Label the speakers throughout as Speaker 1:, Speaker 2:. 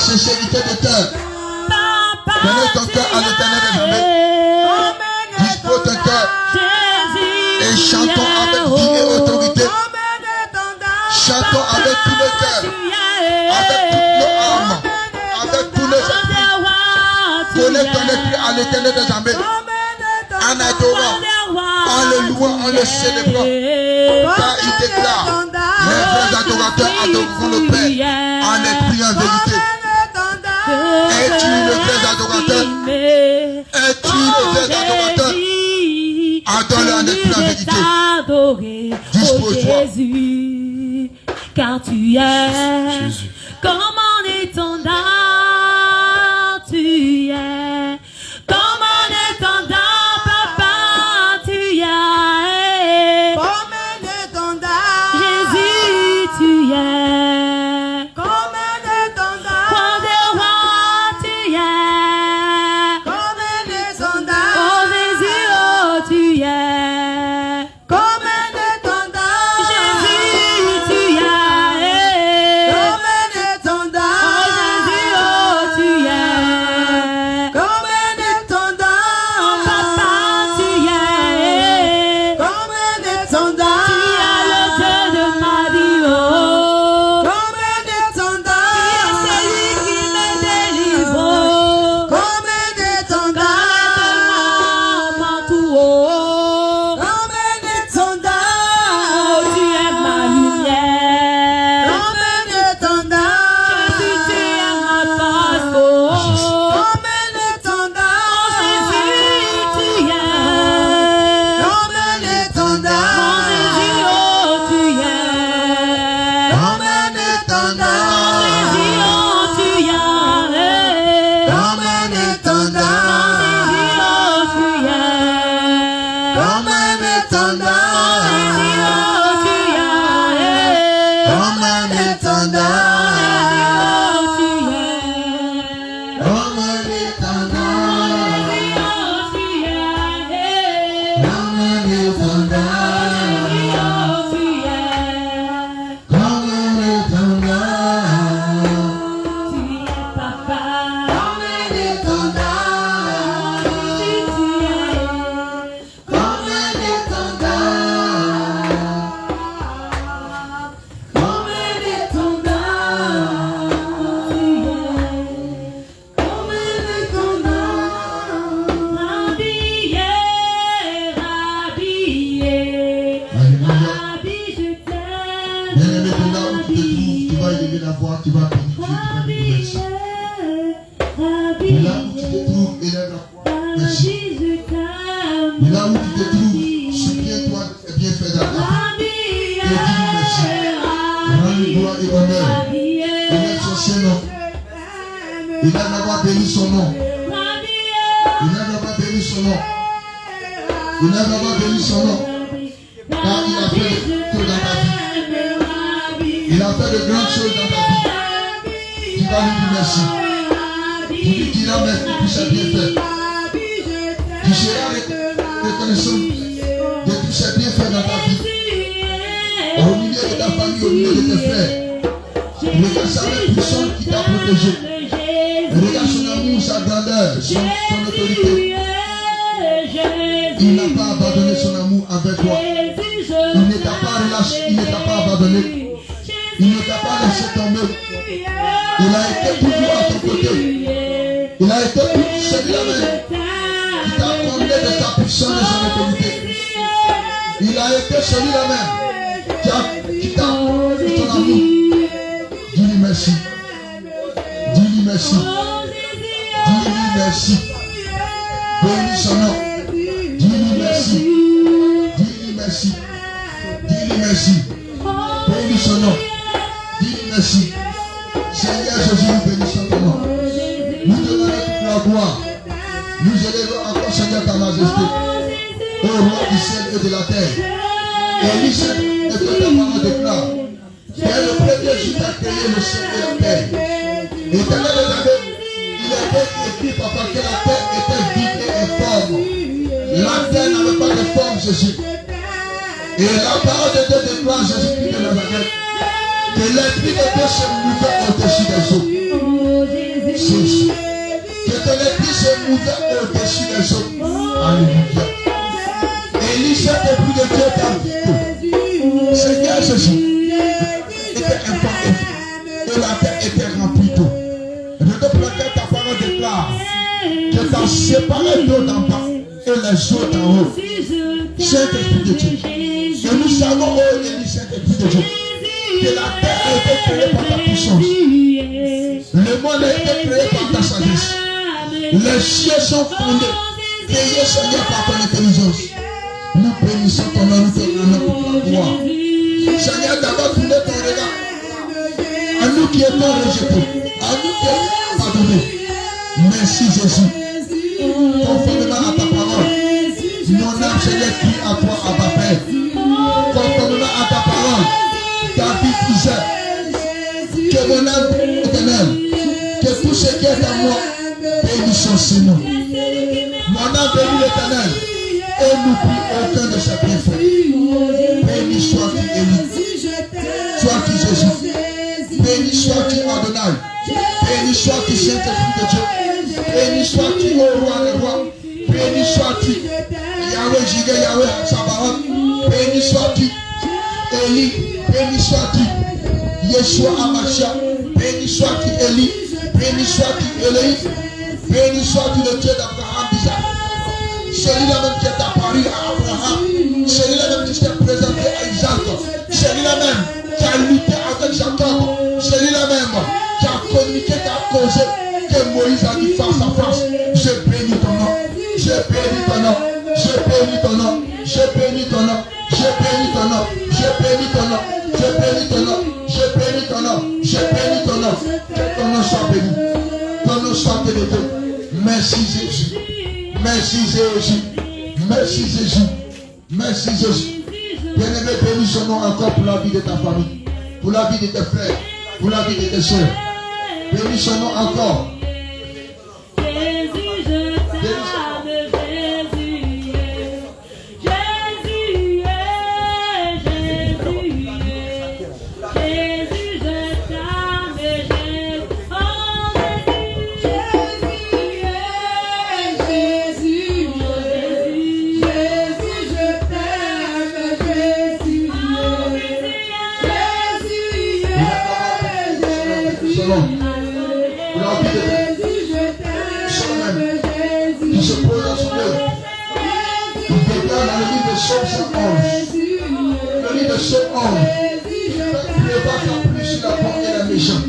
Speaker 1: sincérité de cœur. Donnez ton cœur à l'Éternel des armées. Dispose ton cœur. Et chantons avec vie et autorité. Chantons avec tout le cœur. Avec toutes nos âmes. Avec tous nos esprits. Donnez ton esprit à l'Éternel des armées. En adorant, en le louant, en le célébrant. Car il déclare, les vrais adorateurs adoreront le Père en esprit et en vérité. Es-tu le vrai adorateur? Es-tu le vrai adorateur? Adore-le en esprit et en vérité. Dispose-toi.
Speaker 2: Car tu es comme un étendard, tu es comme un étendard, papa, tu es comme un étendard, Jésus, tu es comme un étendard, roi des rois, tu es comme un étendard, oh Jésus, oh tu es comme un étendard, Jésus, tu es comme un étendard, oh Jésus, oh tu es comme un étendard, oh papa, tu es comme un étendard, tu es le Dieu de ma vie, oh comme un étendard, tu es celui qui me délivre, comme un étendard, partout, oh comme un étendard, oh tu es ma lumière, comme un étendard, Jésus, tu es ma force, oh comme un étendard, oh Jésus, tu es comme un étendard, oh Jésus, oh tu es comme un étendard, Jésus, oh tu es comme un étendard, Jésus, oh tu es comme un étendard, Jésus, oh tu es comme un étendard,
Speaker 1: Comme un étendard. Comme un étendard. Comme un étendard. Comme un étendard. Comme un étendard. Comme un Bien-aimé, de là où tu te trouves, tu vas élever la voix, tu vas bénir Dieu, tu vas dire merci. De là où tu te trouves, élève la voix, merci. De là où tu te trouves, souviens-toi des bienfaits d'Adam. Et dis merci. Rends-lui gloire et honneur. Élève son Saint-Nom. Élève d'avoir béni son nom. Élève d'avoir béni son nom. Élève d'avoir béni son nom. Car il a fait tout dans ta vie. Il a fait de grandes choses dans ta vie. Tu vas lui dire merci. Tu dis qu'il a merci pour ses bienfaits. Tu seras reconnaissant de tous ses bienfaits dans ta vie. Au milieu de ta famille, au milieu de tes frères. Regarde sa main puissante qui t'a protégé. Regarde son amour, sa grandeur, son autorité. Il n'a pas abandonné son amour avec toi. Il ne t'a pas relâché, il ne t'a pas abandonné. Il ne t'a pas laissé tomber. Il a été toujours à ton côté. Il a été celui-là même qui t'a comblé de sa puissance et de son autorité. Il a été celui-là même qui t'a donné ton amour. Dis-lui merci. Dis-lui merci. Dis-lui merci. Bénis son nom. Dis-lui merci. Dis-lui merci. Dis-lui merci. Bénis son nom. Dis-lui merci. Seigneur Jésus, nous bénissons ton nom. Nous te donnons toute la gloire. Nous élevons encore, Seigneur, ta majesté. Ô roi du ciel et de la terre. Et listen, et que ta parole déclare. Dès le premier jour, tu as créé le ciel et la terre. Et Éternel, il était écrit, papa, que la terre était vide et informe. La terre n'avait pas de forme, Jésus. Et la parole de Dieu déclare, Jésus-Christ de Nazareth, que l'esprit de Dieu se mouvait au-dessus des eaux. trouvait au-dessus des autres. Alléluia. Élie, cet esprit de Dieu t'a dit, Seigneur Jésus était informé et la terre était remplie d'eau. Je te plaque, ta parole déclare que tu as séparé l'eau d'en bas et les eaux d'en haut. Saint-Esprit de Dieu. Et nous savons, oh Élie, Saint-Esprit de Dieu, que la terre a été créée par ta puissance. Le monde a été créé par ta sagesse. Les cieux sont fondés, créés, Seigneur, par ton intelligence. Nous bénissons ton nom, nous te rendons pour la gloire. Seigneur, d'abord, tournez ton regard à nous qui étions rejetés, à nous qui étions pardonnés. Merci Jésus. Conformément à ta parole, mon âme, Seigneur, crie à toi, à ta Père. Conformément à ta parole, David disait que mon âme éternelle, que tout ce qui est en moi, bénisse son Seigneur. Mon âme bénit l'Éternel et n'oublie aucun de ses bienfaits. Béni sois-tu Élie, sois-tu Jésus, béni sois-tu Adonai, béni sois-tu Saint-Esprit de Dieu, béni sois-tu au roi des rois, béni sois-tu Yahweh Jireh, Yahweh Sabaoth, béni sois-tu Élie, béni sois-tu Yeshua Amashia, béni sois-tu Élie, béni sois-tu Élie, béni sois-tu le Dieu d'Abraham, d'Isaac. Celui-là même qui est apparu à Abraham, celui-là même qui s'est présenté à Isaac, celui-là même qui a lutté avec Jacob, celui-là même qui a communiqué, qui a causé, que Moïse a dit face à face. Je bénis ton nom, je bénis ton nom, je bénis ton nom, je bénis ton nom, je bénis ton nom, je bénis ton nom, je bénis ton nom, je bénis ton nom, je bénis ton nom, que ton nom soit béni, ton nom soit élevé. Merci Jésus. Merci Jésus. Merci Jésus. Merci Jésus. Bien-aimé, bénis son nom encore pour la vie de ta famille, pour la vie de tes frères, pour la vie de tes soeurs. Bénis son nom encore.
Speaker 2: Jésus, je t'aime, Jésus, Jésus, Jésus, Jésus, je t'aime, Jésus, oh Jésus, Jésus, je t'aime, Jésus,
Speaker 1: Qui se pose dans son œuvre. Il déclare dans le livre de Psaume 111. Le livre de Psaume 11. Ne va sa pluie sur la bonne et la méchante.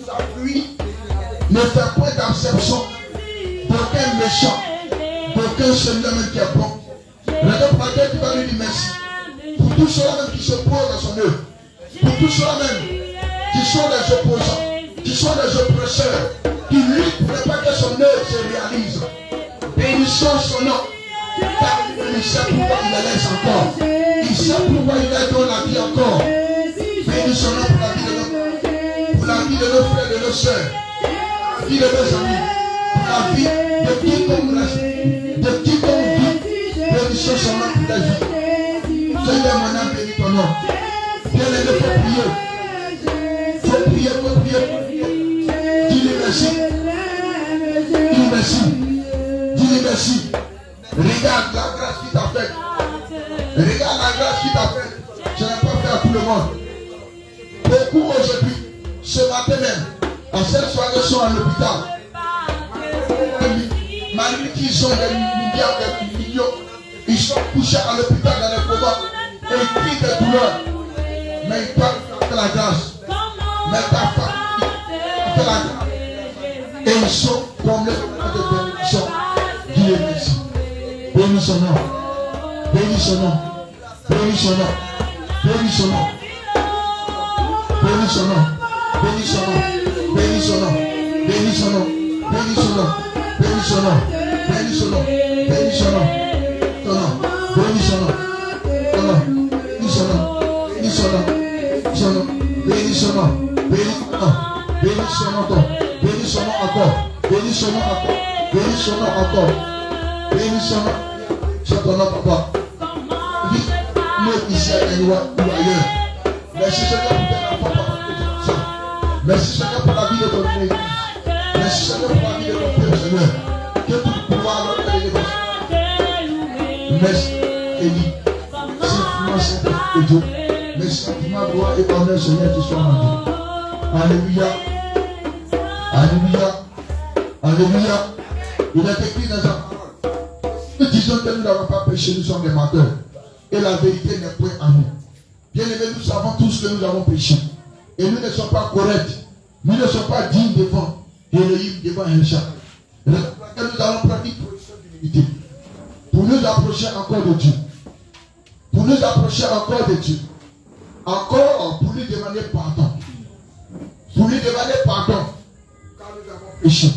Speaker 1: Sa pluie ne fait point d'acception d'aucun méchant, d'aucun celui-là même qui est bon. Raison pour laquelle tu vas lui dire merci. Pour tous ceux-là même qui se posent dans son œuvre. Pour tous ceux-là même qui sont des opposants, qui sont des oppresseurs, qui luttent pour ne pas que son œuvre se réalise. Bénissons son nom. Car il sait pourquoi il la laisse encore. Il sait pourquoi il a donné la vie encore. Bénissons son nom pour la vie de nos, pour la vie de nos frères et de nos soeurs, pour la vie de nos amis, pour la vie de quiconque reste, de quiconque vit. Bénissons son nom pour la vie. Seigneur, mon âme, bénis ton nom. Bien-aimé, faut prier. Faut prier, faut prier. Dis-lui merci. Dis-lui merci. Dis-lui merci. Regarde la grâce qu'il t'a faite. Regarde la grâce qu'il t'a faite. Je n'ai pas fait à tout le monde. Beaucoup aujourd'hui, ce matin même, à cette soirée, sont à l'hôpital. Malgré qu'ils ont des milliards, des millions, ils sont couchés à l'hôpital dans les combats et ils crient de douleur. Mais ils parlent de la grâce. Mais ta famille fait la grâce. Et ils sont comblés de bénédiction. Dieu merci. Bénis son nom. Bénis son nom. Bénis son nom. Bénis son nom. Bénis son nom. Bénis son nom. Bénis son nom. Bénis son nom. Bénis son nom. Bénis son nom. Bénis son nom. Bénis son nom. Ton nom. Bénis son nom. Ton nom. Bénis son nom. Bénis son nom. Son nom. Bénis son nom. Bénis son nom. Bénis son nom. Bénis son nom encore. Bénis son nom encore. Bénis son nom encore. Bénis son nom. C'est ton nom, papa. Dis, nous ici à Aïwa ou ailleurs. Merci Seigneur pour tes enfants, papa. Merci Seigneur pour la vie de ton église. Merci Seigneur pour la vie de ton Père, Seigneur. Merci, Élie. C'est Seigneur Dieu. Merci, ma gloire et honneur, Seigneur, qui soit maintenant. Alléluia. Alléluia. Alléluia. Il est écrit dans sa parole. Nous disons que nous n'avons pas péché, nous sommes des menteurs. Et la vérité n'est point en nous. Bien aimés, nous savons tous que nous avons péché. Et nous ne sommes pas corrects. Nous ne sommes pas dignes devant Elohim, devant un chat. Nous allons prendre une position d'humilité. Pour nous approcher encore de Dieu. Pour nous approcher encore de Dieu. Encore pour lui demander pardon. Pour lui demander pardon. Car nous avons péché.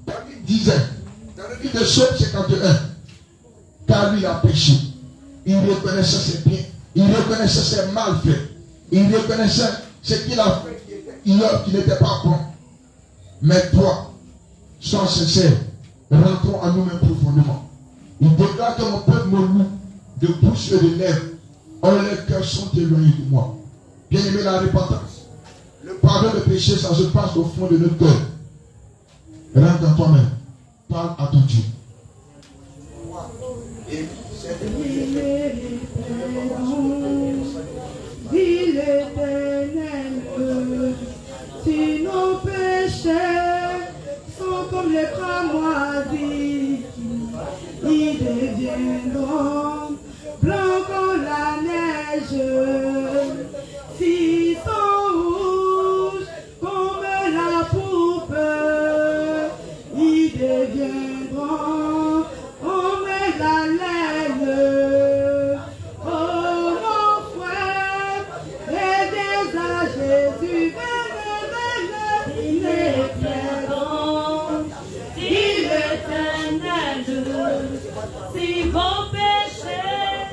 Speaker 1: David disait, dans le livre de Psaume 51, car lui a péché. Il reconnaissait ses biens. Il reconnaissait ses malfaits. Il reconnaissait ce qu'il a fait qui n'était pas bon. Mais toi, sans sincère, rentrons en nous-mêmes profondément. Il déclare que mon peuple me loue de bouche et de lèvres. Or les cœurs sont éloignés de moi. Bien aimé, la repentance, le pardon de péché, ça se passe au fond de notre cœur. Rentre dans toi-même. Parle à ton Dieu.
Speaker 2: Dis l'Éternel, si nos péchés sont comme les cramoisis, ils deviendront blancs comme la neige. S'ils sont rouges comme la pourpre, ils deviendront comme la laine. Oh mon frère, aidez à Jésus, il est pardon, il est éternel. Si vos péchés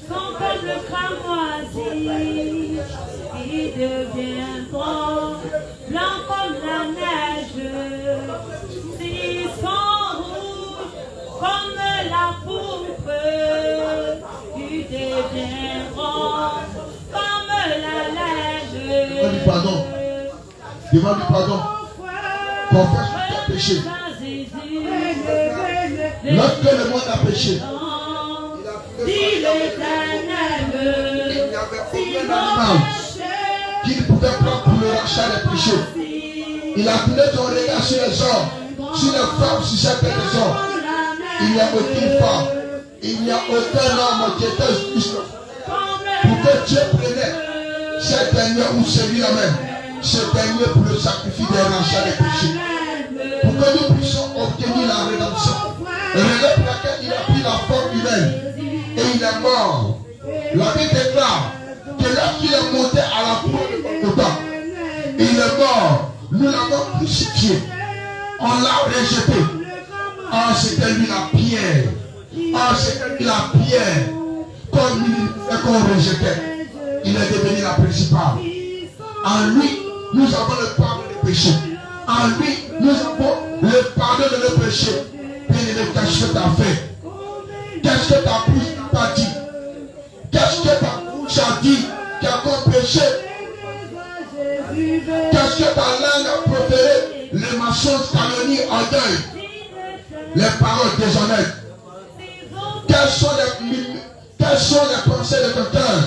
Speaker 2: sont comme le cramoisi, ils deviendront blancs comme la neige. S'ils sont rouges comme la pourpre, ils deviendront comme la neige.
Speaker 1: Demande du pardon. Demande du pardon. Confesse tes péchés. Lorsque le monde a péché,
Speaker 2: Dis l'Éternel,
Speaker 1: il n'y avait aucun animal qui ne pouvait prendre pour le rachat des péchés. Il a tourné son regard sur les hommes, sur les femmes, sur certaines hommes. Il n'y a aucune femme, il n'y a aucun homme qui était juste pour que Dieu prenne cet dernier ou celui-là même, ce dernier pour le sacrifice des rachats des péchés. Pour que nous puissions obtenir la rédemption. Et pour laquelle il a pris la forme humaine. Et il est mort. La Bible déclare que lorsqu'il est monté à la croix de Golgotha, il est mort. Nous l'avons crucifié. On l'a rejeté. Ah, c'était lui la pierre. Ah, c'était lui la pierre. Comme il qu'on rejetait, il est devenu la principale. En lui, nous avons le pardon des péchés. En lui, nous avons le pardon de nos péchés. Bien-aimé, qu'est-ce que tu as fait? Qu'est-ce que ta bouche t'a dit? Qu'est-ce que ta bouche a dit qui a comme péché? Qu'est-ce que ta langue a proféré? Les mensonges, calomnies, orgueil, les paroles déshonnêtes. Quelles sont les pensées de ton cœur?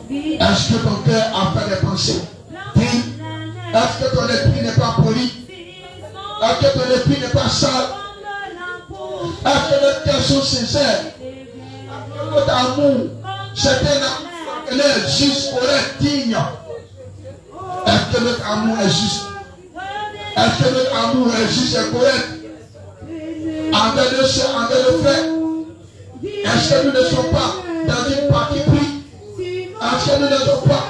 Speaker 1: Est-ce que ton cœur a fait des pensées? Est-ce que ton esprit n'est pas poli? Est-ce que ton esprit n'est pas sale? Est-ce que notre cœur sont sincères? Est-ce que notre amour, c'est un amour juste, correct, digne? Est-ce que notre amour est juste? Est-ce que notre amour est juste et correct? Envers le soeur, envers le frère? Est-ce que nous ne sommes pas dans une partie prise? Est-ce que nous ne sommes pas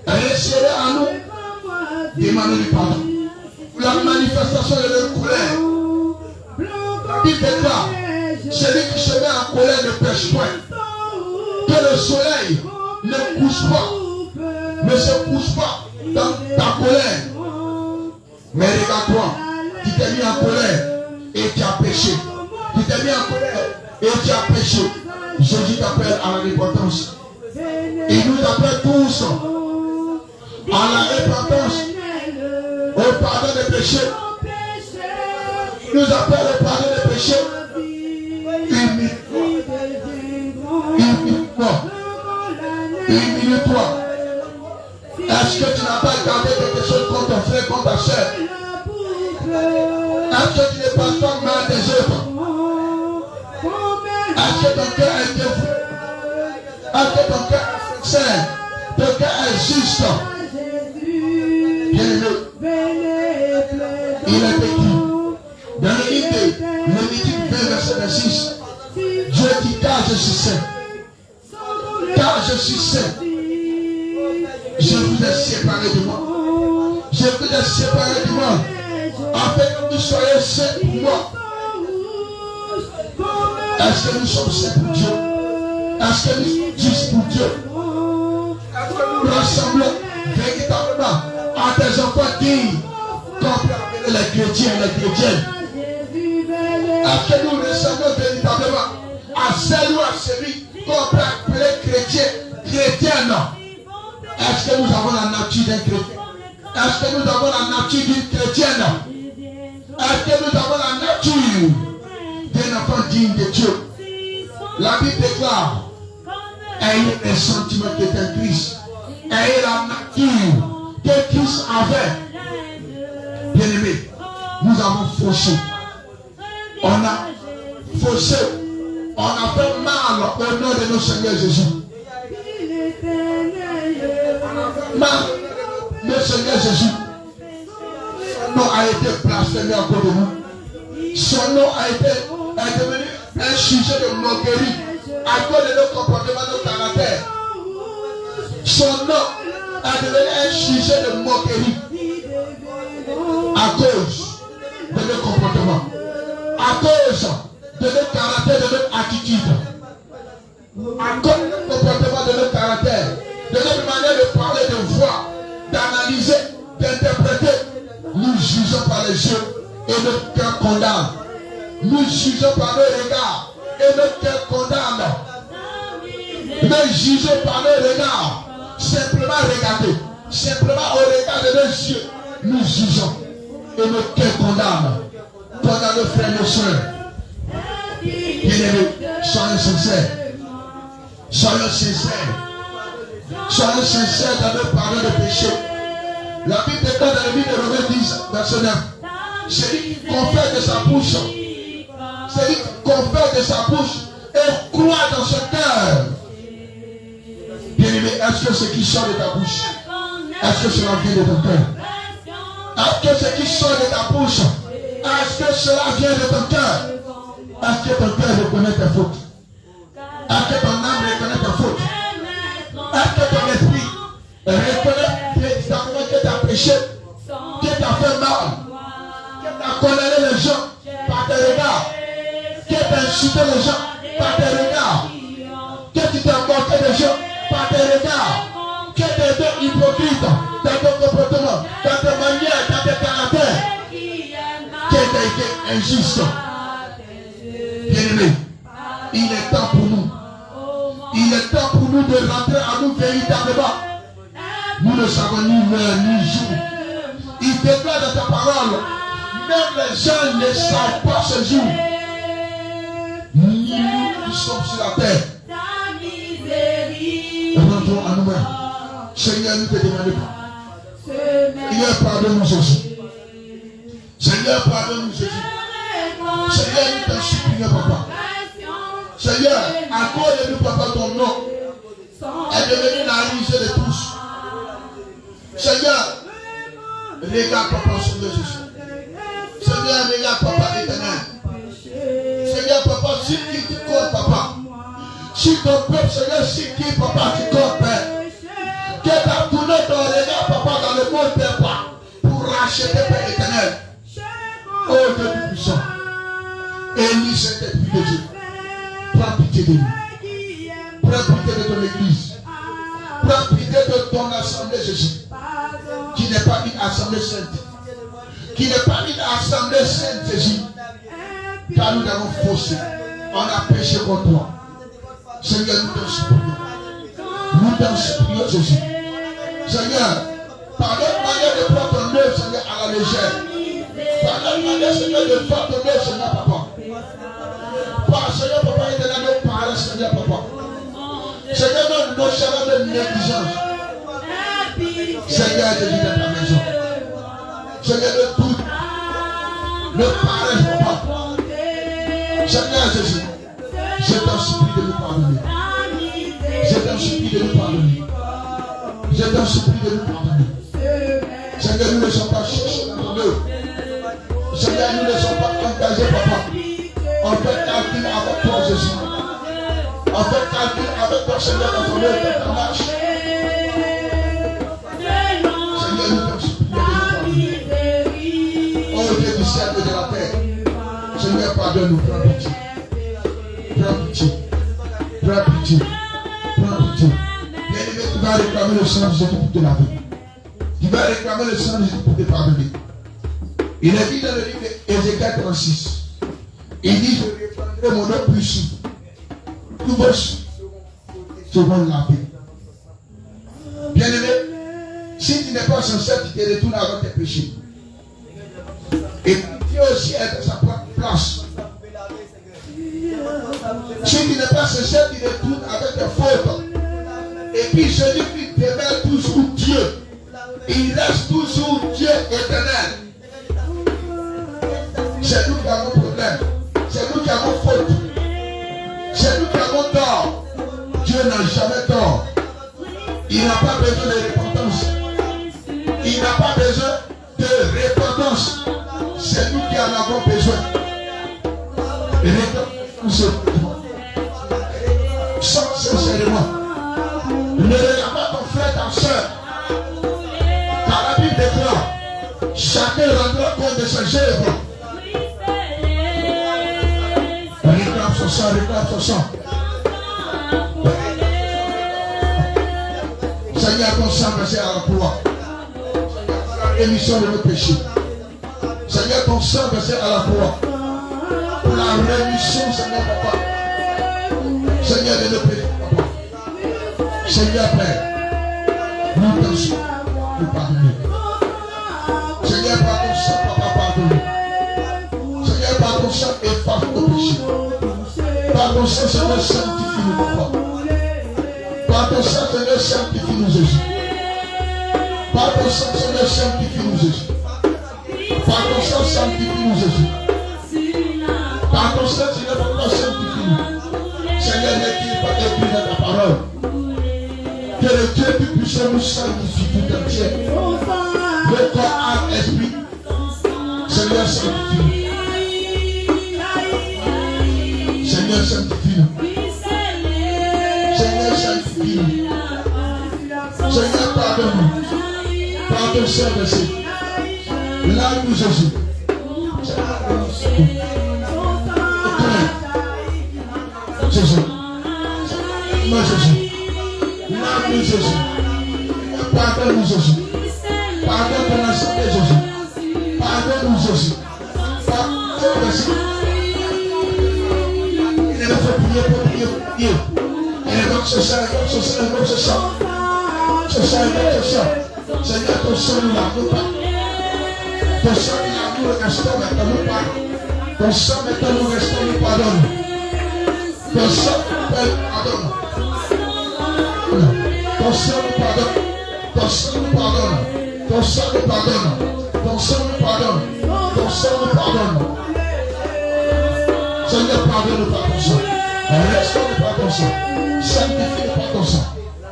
Speaker 1: resserrés en nous? Demandez du pardon. La manifestation de notre colère. La Bible déclare, celui qui se met en colère ne pêche point. Que le soleil ne couche pas, ne se couche pas dans ta colère. Mais regarde-toi, tu t'es mis en colère et tu as péché. Tu t'es mis en colère et tu as péché. Jésus t'appelle à la repentance. Il nous appelle tous à la repentance, au pardon des péchés. Il nous appelle au pardon des péchés. Est-ce que tu n'as pas gardé quelque chose contre ton frère, contre ta soeur? Est-ce que tu ne passes pas mal des autres? Est-ce que ton cœur est Dieu? Est-ce que ton cœur est saint? Ton cœur est juste? Bien-aimé, il est écrit dans le livre de Lévitique 20, verset 26, Dieu dit car je suis saint. Car je suis saint. Je vous ai séparé de moi. Je vous ai séparé de moi. Afin que vous soyez saints pour moi. Est-ce que nous sommes saints pour Dieu? Est-ce que nous sommes justes pour Dieu? Est-ce que nous ressemblons véritablement à des enfants dignes qu'on peut appeler les chrétiens, les chrétiennes? Est-ce que nous ressemblons véritablement à celle ou à celui qu'on peut appeler chrétien, chrétienne? Est-ce que nous avons la nature d'un chrétien? Est-ce que nous avons la nature d'une chrétienne? Est-ce que nous avons la nature d'un enfant digne de Dieu? La Bible déclare, ayez les sentiments qui étaient Christ, ayez la nature que Christ avait. Bien-aimés, nous avons fauché. On a fauché. On a fait mal au nom de notre Seigneur Jésus. Mal, le Seigneur Jésus, son nom a été blasphémé à cause de nous. Son nom est devenu un sujet de moquerie à cause de nos comportements, de nos caractères. Son nom est devenu un sujet de moquerie à cause de nos comportements, à cause de nos caractères, de notre attitude, à cause de nos comportements, de notre caractère, de notre manière de parler, de voir, d'analyser, d'interpréter. Nous jugeons par les yeux et notre cœur condamne. Nous jugeons par nos regards et notre cœur condamne. Ne jugeons par nos regards. Simplement regarder. Simplement au regard de nos yeux, nous jugeons et notre cœur condamne. Pendant nos frères et nos soeurs. Bien-aimés, soyons sincères. Soyons sincères. Soyons sincères dans nos paroles de péché. La Bible déclare dans le livre de Romains 10, verset 9. Celui qui confesse de sa bouche, celui qui confesse de sa bouche et croit dans son cœur. Bien-aimé, est-ce que ce qui sort de ta bouche, est-ce que cela vient de ton cœur? Est-ce que ce qui sort de ta bouche, est-ce que cela vient de ton cœur? Est-ce que ton cœur reconnaît tes fautes? Est-ce que ton âme reconnaît tes fautes? Est-ce que ton esprit reconnaît véritablement que tu as péché, que tu as fait mal, que tu as condamné les gens par tes regards, que tu as insulté les gens par tes regards, que tu t'es moqué des gens par tes regards, que tu as été hypocrite dans ton comportement, dans tes manières, dans tes caractères, que tu as été injuste. Bien-aimé, il est temps pour nous. Il est temps pour nous de rentrer à nous véritablement. Nous ne savons ni l'heure ni jour. Il déclare dans ta parole, même les gens ne savent pas ce jour. Nous qui sommes sur la terre. Rentrons à nous-mêmes. Seigneur, nous te demandons pas. Seigneur, pardonne-nous Jésus. Seigneur, pardonne-nous Jésus. Seigneur, nous te supplions, papa. Seigneur, accorde-nous, papa, ton nom est devenu la risée de tous. Seigneur, regarde, papa, sur Jésus. Seigneur, regarde, papa, éternel. Seigneur, papa, si qui tu comptes, papa. Si ton peuple, Seigneur, si qui, papa, tu comptes, Père. Que tu as tourné ton regard, papa, dans le monde, Père, pour racheter, Père éternel. Oh Dieu puissant. Élie, cet esprit de Dieu. Prends pitié de nous. Prends pitié de ton église. Prends pitié de ton assemblée, Jésus. Qui n'est pas une assemblée sainte. Qui n'est pas une assemblée sainte, Jésus. Car nous avons faussé. On a péché contre toi. Seigneur, nous t'en supplions. Nous t'en supplions, Jésus. Seigneur, par notre manière de prendre ton œuvre, Seigneur, à la légère. Par notre manière, Seigneur, de faire ton œuvre, Seigneur, papa. Par Seigneur, papa, il te donne nos paroles, Seigneur, papa. Seigneur, donne nos chaleurs de négligence. Seigneur Jésus dans ta maison. Seigneur, le doute, le paresse, papa. Seigneur Jésus, je t'en supplie de nous pardonner. Je t'en supplie de nous pardonner. Je t'en supplie de nous pardonner. Seigneur, nous ne sommes pas cherchés dans ton œuvre. Seigneur, nous ne sommes pas engagés, papa. On fait calcul avec toi, Jésus. On fait calcul avec toi, Seigneur, dans ton œuvre, dans ta marche. Seigneur, nous t'en supplie de nous pardonner. Oh Dieu du ciel et de la terre. Seigneur, pardonne-nous, prends pitié. Prends pitié. Prends pitié. Prends pitié. Bien-aimé, tu vas réclamer le sang de Jésus pour te laver. Tu vas réclamer le sang de Jésus pour te pardonner. Il est dit dans le livre d'Ézéchiel 36. Il dit, je répandrai mon eau puissante. Tous vos seront lavés. Bien-aimé, si tu n'es pas sincère, tu te retournes avec tes péchés. Et Dieu aussi est à sa propre place. Si tu n'es pas sincère, tu retournes avec tes fautes. Et puis celui qui demeure toujours Dieu, il reste toujours Dieu éternel. C'est nous qui avons problème. C'est nous qui avons faute. C'est nous qui avons tort. Dieu n'a jamais tort. Il n'a pas besoin de repentance. Il n'a pas besoin de repentance. C'est nous qui en avons besoin. Sans sincèrement. Ne regarde pas ton frère, ta soeur. Car la Bible déclare, chacun rendra compte de ses œuvres. Réclame son sang, réclame son sang. Seigneur, ton sang versé à la croix. Émission de nos péchés. Seigneur, ton sang versé à la croix. Pour la rémission, Seigneur, papa. Seigneur, de nos péchés, papa. Seigneur, Père, nous t'en supplie de pardonner. Seigneur, par ton sang, papa, pardonne. Seigneur, par ton sang, efface nos péchés. Par ton sang, Seigneur, sanctifie-nous, papa. Par ton sang, Seigneur, sanctifie-nous, Jésus. Par ton sang, Seigneur, sanctifie-nous, Jésus. Par ton sang, sanctifie-nous, Jésus. Par ton sang, Seigneur, papa, sanctifie-nous. Seigneur, n'est-il pas écrit dans ta parole? Que le Dieu du puissant nous sanctifie tout entier. Le corps, âme, esprit. Seigneur, sanctifie-nous. Seigneur, sanctifie-nous. Seigneur, sanctifie-nous. Seigneur, pardonne-nous. Par ton sang versé. Lave-nous, Jésus. Jésus. Moi, Jésus. Lave-nous, Jésus. Pardonne-nous, Jésus. Pardonne ton assemblée, Jésus. Pardonne-nous, Jésus. Pardonne-nous, Jésus. Il nous faut prier pour prier pour prier. Et donc ce sang, ce sang, ce sang. Ce sang, ce sang. Seigneur, ton sang nous lave, nous pas. Ton sang nous lave, nous restons, maintenant nous pas. Ton sang maintenant nous restons, nous pardonne. Ton sang nous pardonne. Ton sang nous pardonne. Ton sang nous pardonne. Ton sang nous pardonne. Ton sang nous pardonne. Ton sang nous pardonne. Seigneur, pardonne-nous par ton sang. Restaure-nous par ton sang. Sanctifie-nous par ton sang.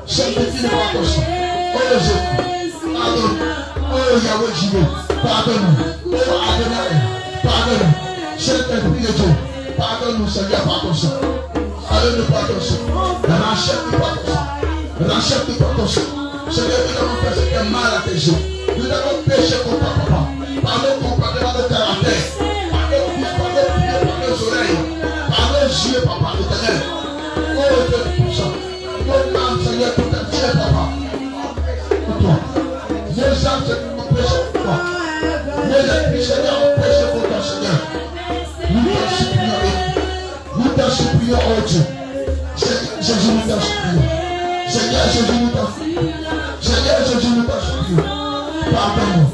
Speaker 1: Sanctifie-nous par ton sang. Oh Jésus, pardonne. Oh Yahweh Jireh, pardonne-nous. Oh Adonai, pardonne-nous. Saint-Esprit de Dieu, pardonne-nous, Seigneur, par ton sang. Pardonne-nous par ton sang. Rachète-nous par ton sang. Rachète-nous par ton sang. Seigneur, nous avons fait ce qui est mal à tes yeux. Nous avons péché contre ta papa. Pardonne complètement de caractère. Pardonne-nous par nos pieds, par nos oreilles, par nos yeux, papa éternel. Oh Dieu puissant. Nos âmes, Seigneur, tout entier, papa. Pour toi. Nos âmes, Seigneur, ont péché pour toi. Nos esprits, Seigneur, ont péché pour toi, Seigneur. Nous t'en supplions, oh Dieu. Jésus, nous t'en supplions. Seigneur, Jésus, nous t'en supplions. Seigneur, Jésus, nous t'en supplions. Pardonne-nous.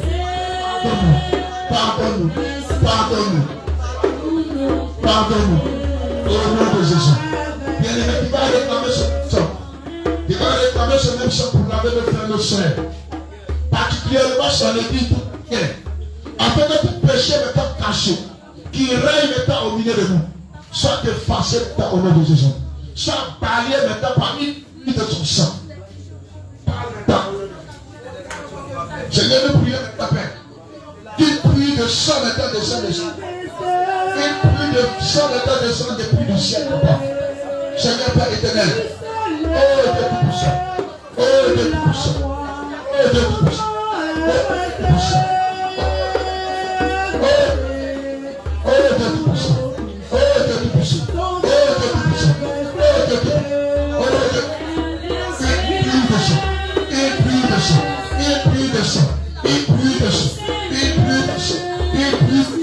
Speaker 1: Pardonne-nous. Pardonne-nous. Pardonne-nous. Au nom de Jésus. Bien-aimé, tu vas réclamer ce sang. Tu vas réclamer ce même sang pour laver nos frères, nos soeurs. particulièrement son église tout entière, afin que tout péché m'étant caché, qui règne maintenant au milieu de nous, soit effacé maintenant au nom de Jésus, soit balayé maintenant parmi lui de son sang. Parle maintenant. Seigneur, nous prions maintenant, Père. Une pluie de sang maintenant descend des cieux. Une pluie de sang maintenant descend depuis le ciel, Papa. Seigneur Père éternel. Oh Dieu tout-puissant. Oh Dieu tout-puissant. Oh Dieu tout-puissant. Oh Dieu tout-puissant. Oh Dieu tout-puissant. Oh Dieu tout-puissant. Oh Dieu tout-puissant. Oh Dieu tout-puissant. Une pluie de sang. Une pluie de sang. Une pluie de sang. Une pluie de sang. Une pluie de sang. Une pluie de sang.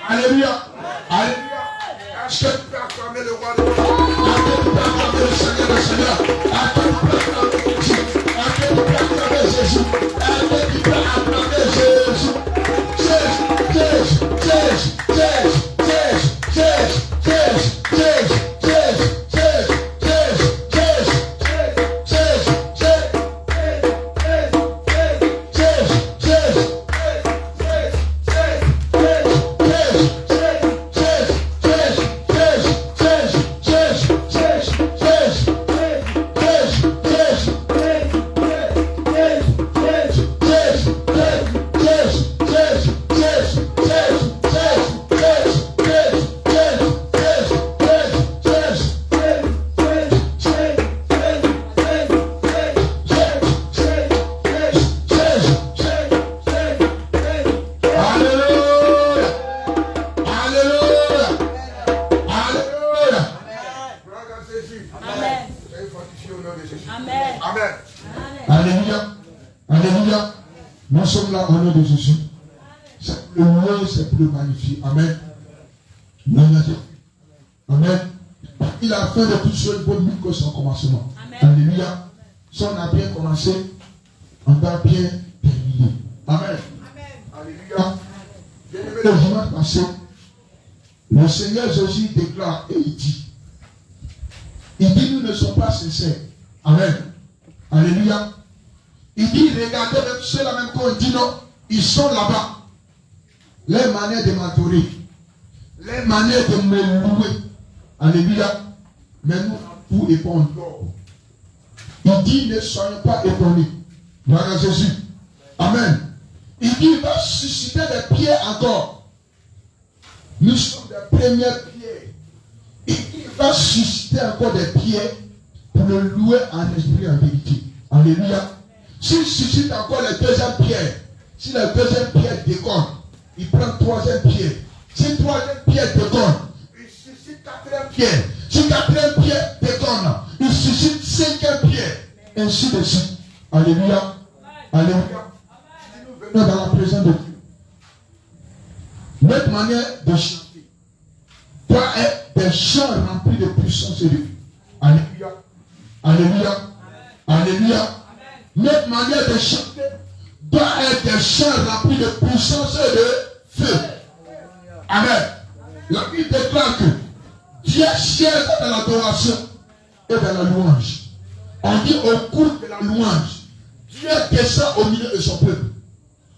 Speaker 3: Alléluia. Est-ce que tu peux acclamer le roi de
Speaker 1: Son commencement. Alléluia. Si on a bien commencé, on va bien terminer. Amen. Alléluia. Bien-aimé, le dimanche passé, le Seigneur Jésus déclare et il dit, nous ne sommes pas sincères. Amen. Alléluia. Il dit, regardez même ceux-là même quand il dit non, ils sont là-bas. Les manières de m'adorer, les manières de me louer. Alléluia. Mais nous, pour répondre. Il dit, ne soyez pas étonnés. Voilà Jésus. Amen. Il dit, il va susciter des pierres encore. Nous sommes des premières pierres. Il dit, il va susciter encore des pierres pour le louer en esprit et en vérité. Alléluia. S'il suscite encore les deuxième pierre, si la deuxième pierre déconne, il prend troisième pierre. Si troisième pierre déconne, il suscite quatrième pierre. Si quatrième pierre déconne, il suscite cinquième pierre. Ainsi de suite. Alléluia. Alléluia. Si nous venons dans la présence de Dieu, notre manière de chanter doit être des chants remplis de puissance et de vie. Alléluia. Alléluia. Alléluia. Notre manière de chanter doit être des chants remplis de puissance et de feu. Amen. La Bible déclare que Dieu siège dans l'adoration et dans la louange. On dit au cours de la louange, Dieu descend au milieu de son peuple.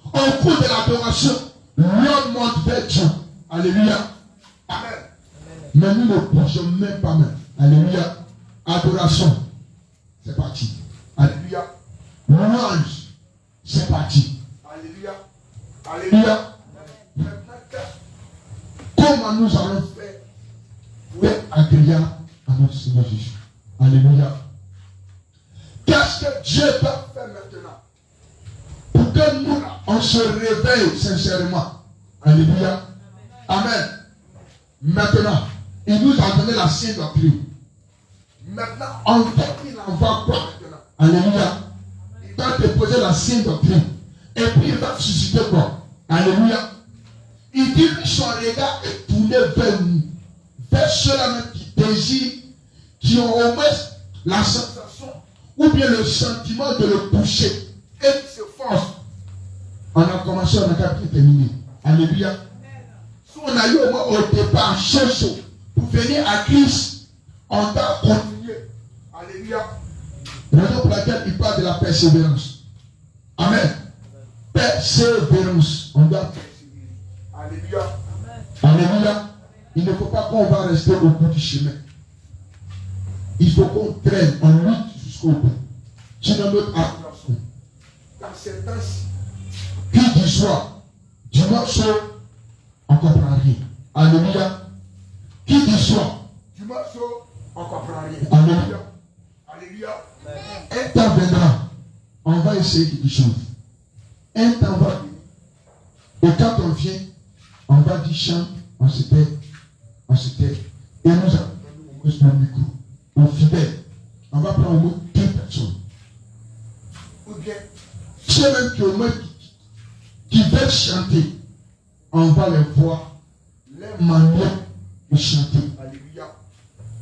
Speaker 1: Au cours de l'adoration, l'homme monte vers Dieu. Alléluia. Amen. Mais nous ne bougeons même pas même. Alléluia. Adoration. C'est parti. Alléluia. Louange. C'est parti. Alléluia. Alléluia. Comment nous allons faire pour être agréables à notre Seigneur Jésus? Alléluia. Qu'est-ce que Dieu doit faire maintenant pour que nous, on se réveille sincèrement? Alléluia. Amen. Maintenant, il nous a donné la sainte doctrine. Maintenant, on fait qu'il envoie quoi maintenant? Alléluia. Il va déposer la sainte doctrine. Et puis il va susciter quoi? Alléluia. Il dit que son regard est tourné vers nous. Vers ceux-là même qui désirent, qui ont au moins la sensation ou bien le sentiment de le toucher et qui se forcent. On a commencé, on a capté terminé. Alléluia. Si on a eu au moins au départ chaud pour venir à Christ, on doit continuer. Alléluia. Raison pour laquelle il parle de la persévérance. Amen. Persévérance. On doit persévérer. Alléluia. Alléluia. Il ne faut pas qu'on va rester au bout du chemin. Il faut qu'on traîne, on lutte jusqu'au bout. Sinon notre adoration. Dans ces temps-ci, qui du soir, dimanche soir, on ne comprend rien. Alléluia. Qui du soir, dimanche soir, on ne comprend rien. Alléluia. Alléluia. Un temps viendra, on va essayer quelque chose. Un temps va venir. Et quand on vient, on va dire chante, on se tait. Et nous avons au moins le micro. Aux fidèles, on va prendre au moins 2 personnes. Ou bien, ceux même qui au moins qui veulent chanter, on va les voir, les manières de chanter. Alléluia.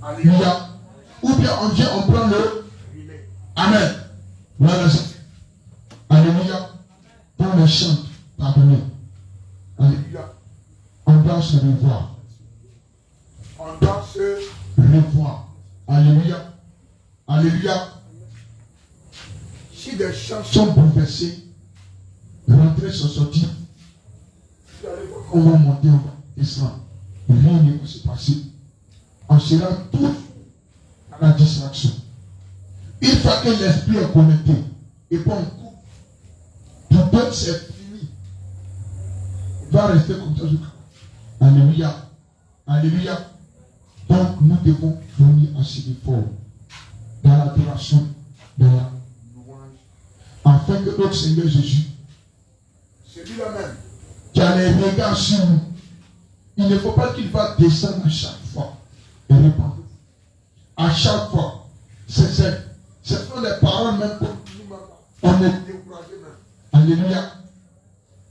Speaker 1: Alléluia. bien, on prend le. Amen. Voilà. Alléluia. Dans le chant, pardonnez. Alléluia. On doit se revoir. On doit se revoir. Alléluia. Alléluia. Si des chants sont bouleversés, rentrer sont sortis, on va monter, on va descendre. Rien ne va se passer. On sera tous à la distraction. Une fois que l'esprit est connecté, et puis on coupe, tout d'autres c'est fini. Il va rester comme ça jusqu'à. Alléluia. Alléluia. Donc nous devons venir assez fort dans l'adoration, dans la louange, afin que notre Seigneur Jésus, celui-là même, qui a les regards sur nous, il ne faut pas qu'il va descendre à chaque fois et répandre. À chaque fois. Ce sont les paroles même pour nous. On est découragé même. Alléluia.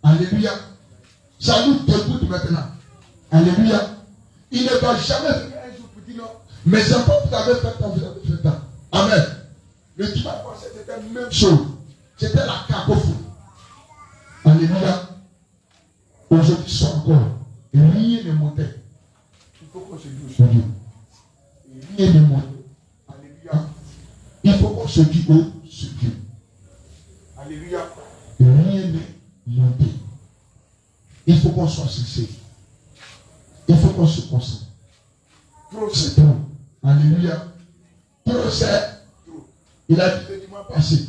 Speaker 1: Alléluia. Ça nous dégoûte maintenant. Alléluia. Il ne va jamais venir un jour pour dire non. Mes enfants, vous avez fait tant, vous avez fait tant. Amen. Le dimanche passé, c'était la même chose. C'était la cacophonie. Alléluia. Aujourd'hui, soit encore. Et rien ne montait. Il faut qu'on se dise au Dieu. Rien ne montait. Alléluia. Il faut qu'on se dise au Dieu. Alléluia. Rien ne montait. Il faut qu'on soit sincère. Il faut qu'on se concentre. Trop c'est trop. Alléluia. Trop c'est trop. Il a dit le dimanche passé.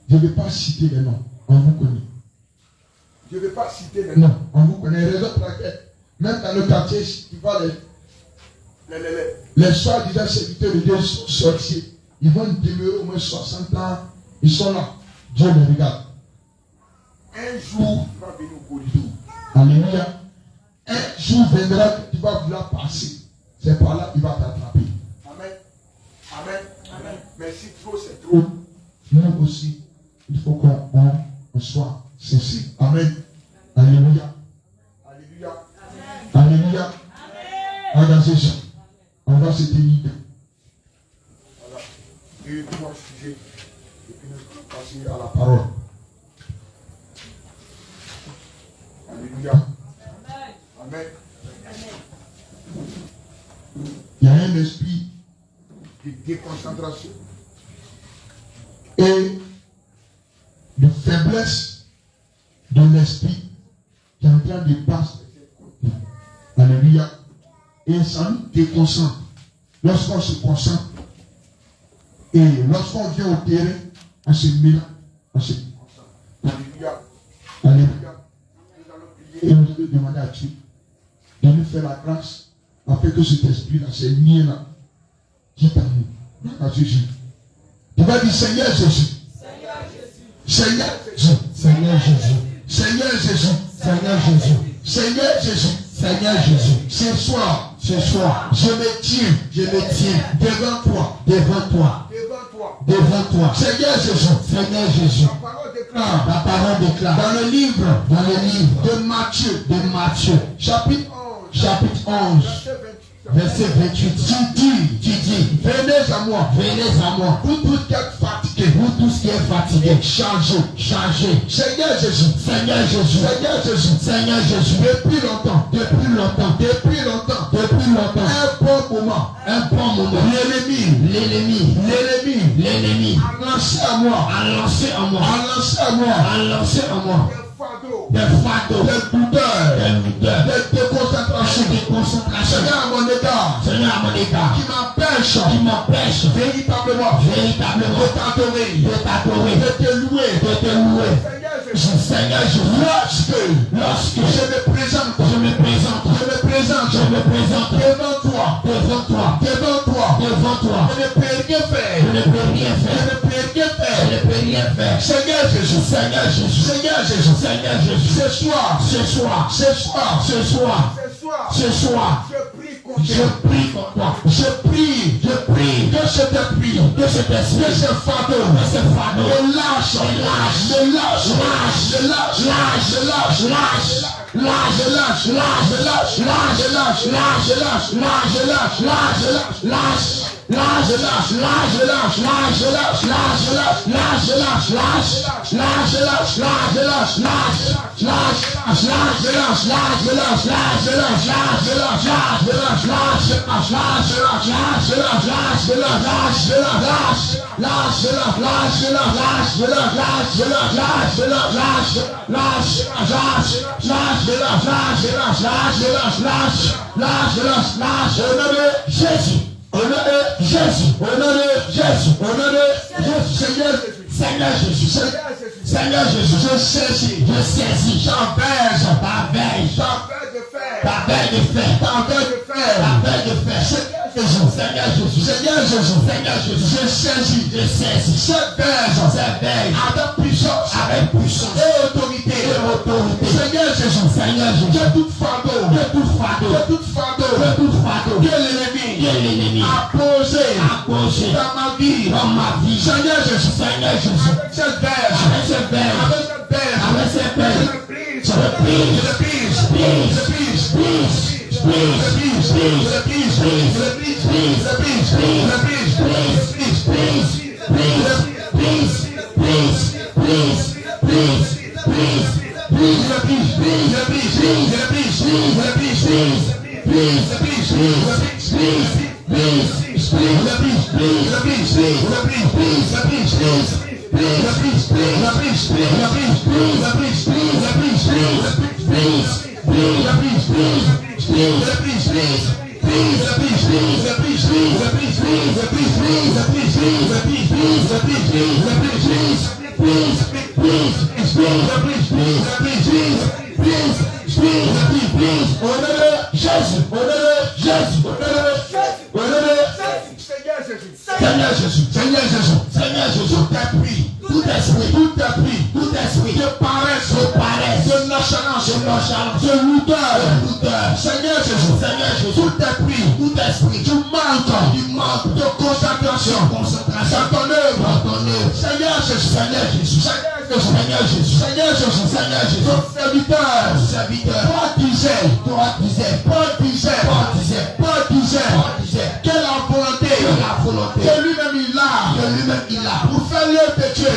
Speaker 1: Je ne vais pas citer les noms. On vous connaît. Je ne vais pas citer les noms. On vous connaît. Raison pour laquelle, même dans le quartier, tu vois les soi-disant serviteurs de Dieu sont sorciers. Ils vont demeurer au moins 60 ans. Ils sont là. Dieu les regarde. Un jour, il va venir au corridor. Alléluia. Un jour viendra que tu vas vouloir passer. C'est par là qu'il va t'attraper. Amen. Amen. Amen. Mais si trop c'est trop, nous aussi, il faut qu'on soit sincère. Amen. Alléluia. Alléluia. Amen. Alléluia. Regardez ça. On va se tenir. Voilà. Et trois sujets. Et puis nous allons passer à la parole. Alléluia. Amen. Il y a un esprit de déconcentration et de faiblesse de l'esprit qui est en train de passer. Alléluia. Et ça nous déconcentre. Lorsqu'on se concentre et lorsqu'on vient au terrain, on se mélange, on se concentre. Alléluia. Alléluia. Et nous devons demander à Dieu de nous faire la grâce afin que cet esprit-là, ces liens-là, quitte à nous. Dans Jésus. Tu vas dire Seigneur Jésus. Seigneur Jésus. Seigneur Jésus. Seigneur Jésus. Seigneur Jésus. Seigneur Jésus. Seigneur Jésus. Ce soir, je me tiens devant toi. Devant toi. Seigneur Jésus. La parole déclare. Dans le livre de Matthieu, chapitre 11, verset 28. Tu dis, venez à moi, vous tous qui êtes fatigués, chargés. Seigneur Jésus, depuis longtemps, un bon moment, l'ennemi a lancé à moi des fardeaux, des douleurs, des déconcentrations. Seigneur à mon égard, qui m'empêche véritablement de t'adorer, de te louer. Seigneur Jésus, lorsque je me présente devant toi, je ne peux rien faire. Seigneur Jésus, ce soir, je prie pour toi. Je prie que cet esprit, que ce fardeau, lâche. Seigneur Jésus, je saisis, j'enverge ta veille de fer. Seigneur Jésus, je saisis cette veille avec puissance et autorité. Seigneur Jésus, que toute fardeau que l'ennemi a posé dans ma vie. Seigneur Jésus, avec cette verge, Seigneur Jésus, tout esprit de paresse, de nonchalance, de lourdeur. Seigneur Jésus, tout esprit du manque de concentration dans ton œuvre. Seigneur Jésus, ton serviteur, toi disais, que la volonté que lui-même il a pour faire l'œuvre de Dieu.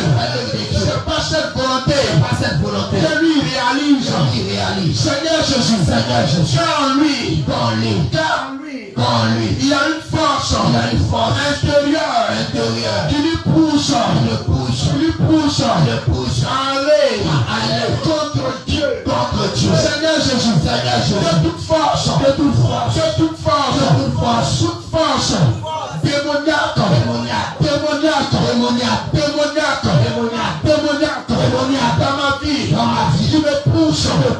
Speaker 1: C'est pas cette volonté que lui réalise. Seigneur Jésus, car en lui, il y a une force intérieure qui lui pousse à aller contre Dieu. Seigneur Jésus, de toute force démoniaque dans ma vie, qui me pousse à aller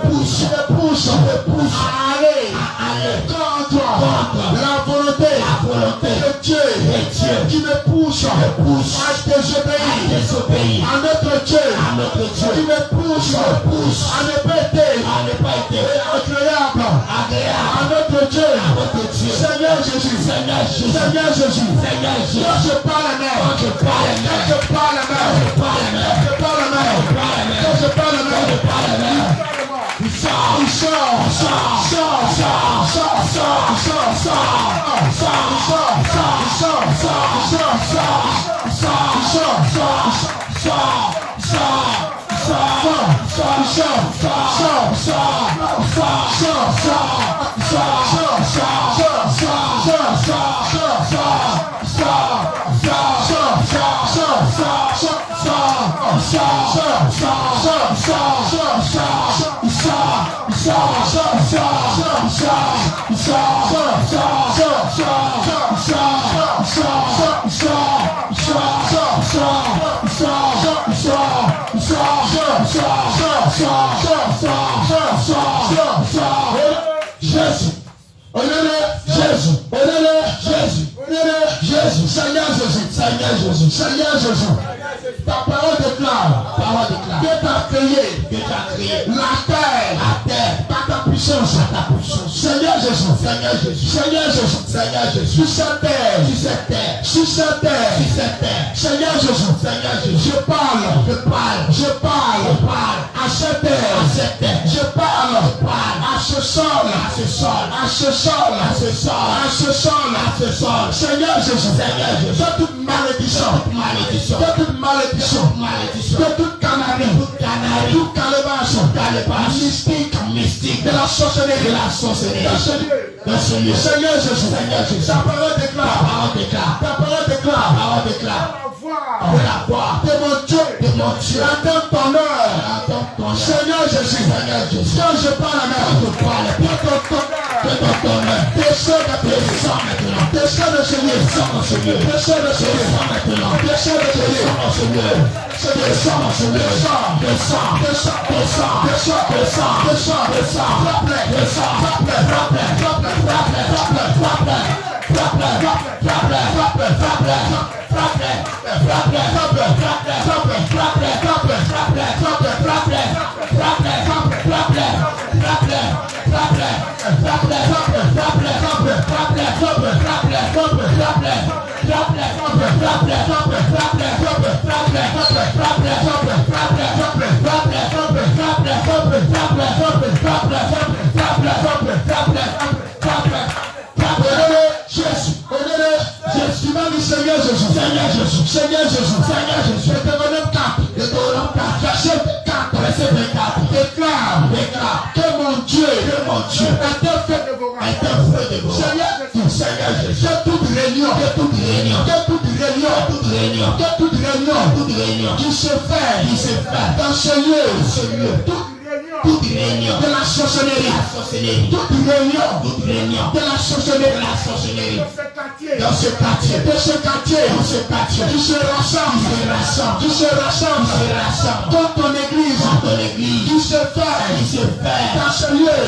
Speaker 1: contre la volonté de Dieu, qui me pousse à désobéir à notre Dieu, qui me pousse à ne pas être agréable à notre Dieu. Seigneur Jésus, quand je parle à Seigneur Jésus, ta parole déclare que tu as créé la terre par ta puissance. Seigneur Jésus, sur cette terre, Seigneur Jésus, je parle à cette terre, je parle à ce sol, à ce sol, à ce sol, à ce sol, à ce sol, à ce sol. Seigneur Jésus, de toute malédiction, de toute malédiction, de toute canarie, toute calebasse, mystique, de la sorcellerie, de ce lieu. Seigneur Jésus, ta parole déclare, ta parole déclare. De la voix de mon Dieu, attends ton heure. Seigneur Jésus, quand je parle à mer, de ton honneur, descends maintenant, descends de ce lieu, descends de ce lieu, descends de ce lieu, Seigneur Jésus, Deutéronome 4, verset 24, déclare que mon Dieu est un feu de vos Seigneur Jésus, que toute réunion qui se fait dans ce lieu, toute réunion de la sorcellerie, toute réunion de la sorcellerie, dans ce quartier, qui se rassemble, dans ton église, qui se fait dans ce lieu.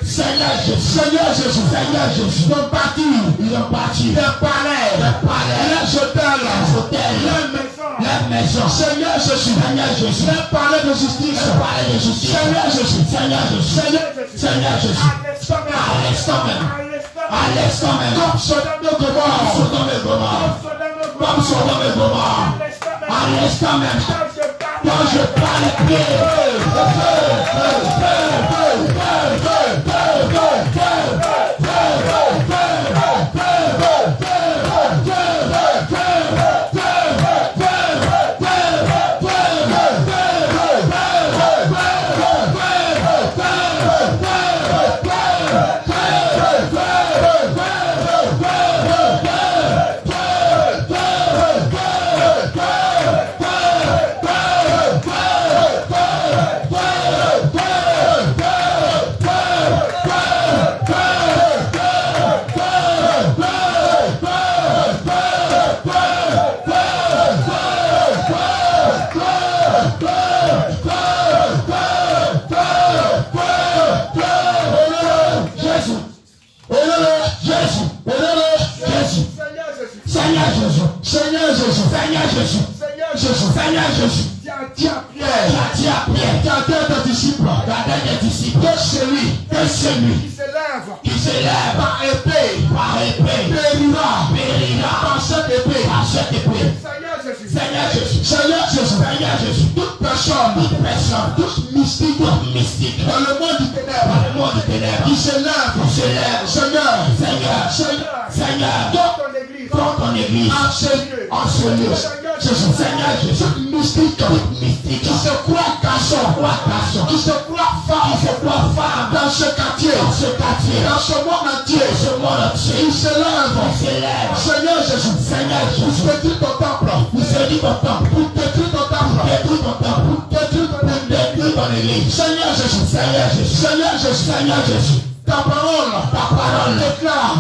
Speaker 1: Seigneur Jésus, ils ont bâti des palais, les hôtels, les maisons. Seigneur Jésus, les palais de justice. Seigneur Jésus, à l'instant même, comme Sodome et Gomorrhe, à l'instant même, quand je parle, prier, Seigneur Jésus, dis à Pierre, gardez tes disciples, que celui qui s'élève par épée, périra par cette épée. Seigneur Jésus, toute personne, toute mystique dans le monde du ténèbre, qui s'élève, Seigneur, dans ton église, en ce lieu, Seigneur Jésus, mystique, qui se croit garçon, qui se croit femme, dans ce quartier, dans ce monde entier, il s'élève, Seigneur Jésus, vous détruisez ton temple, vous détruisez ton temple, Seigneur Jésus, ta parole déclare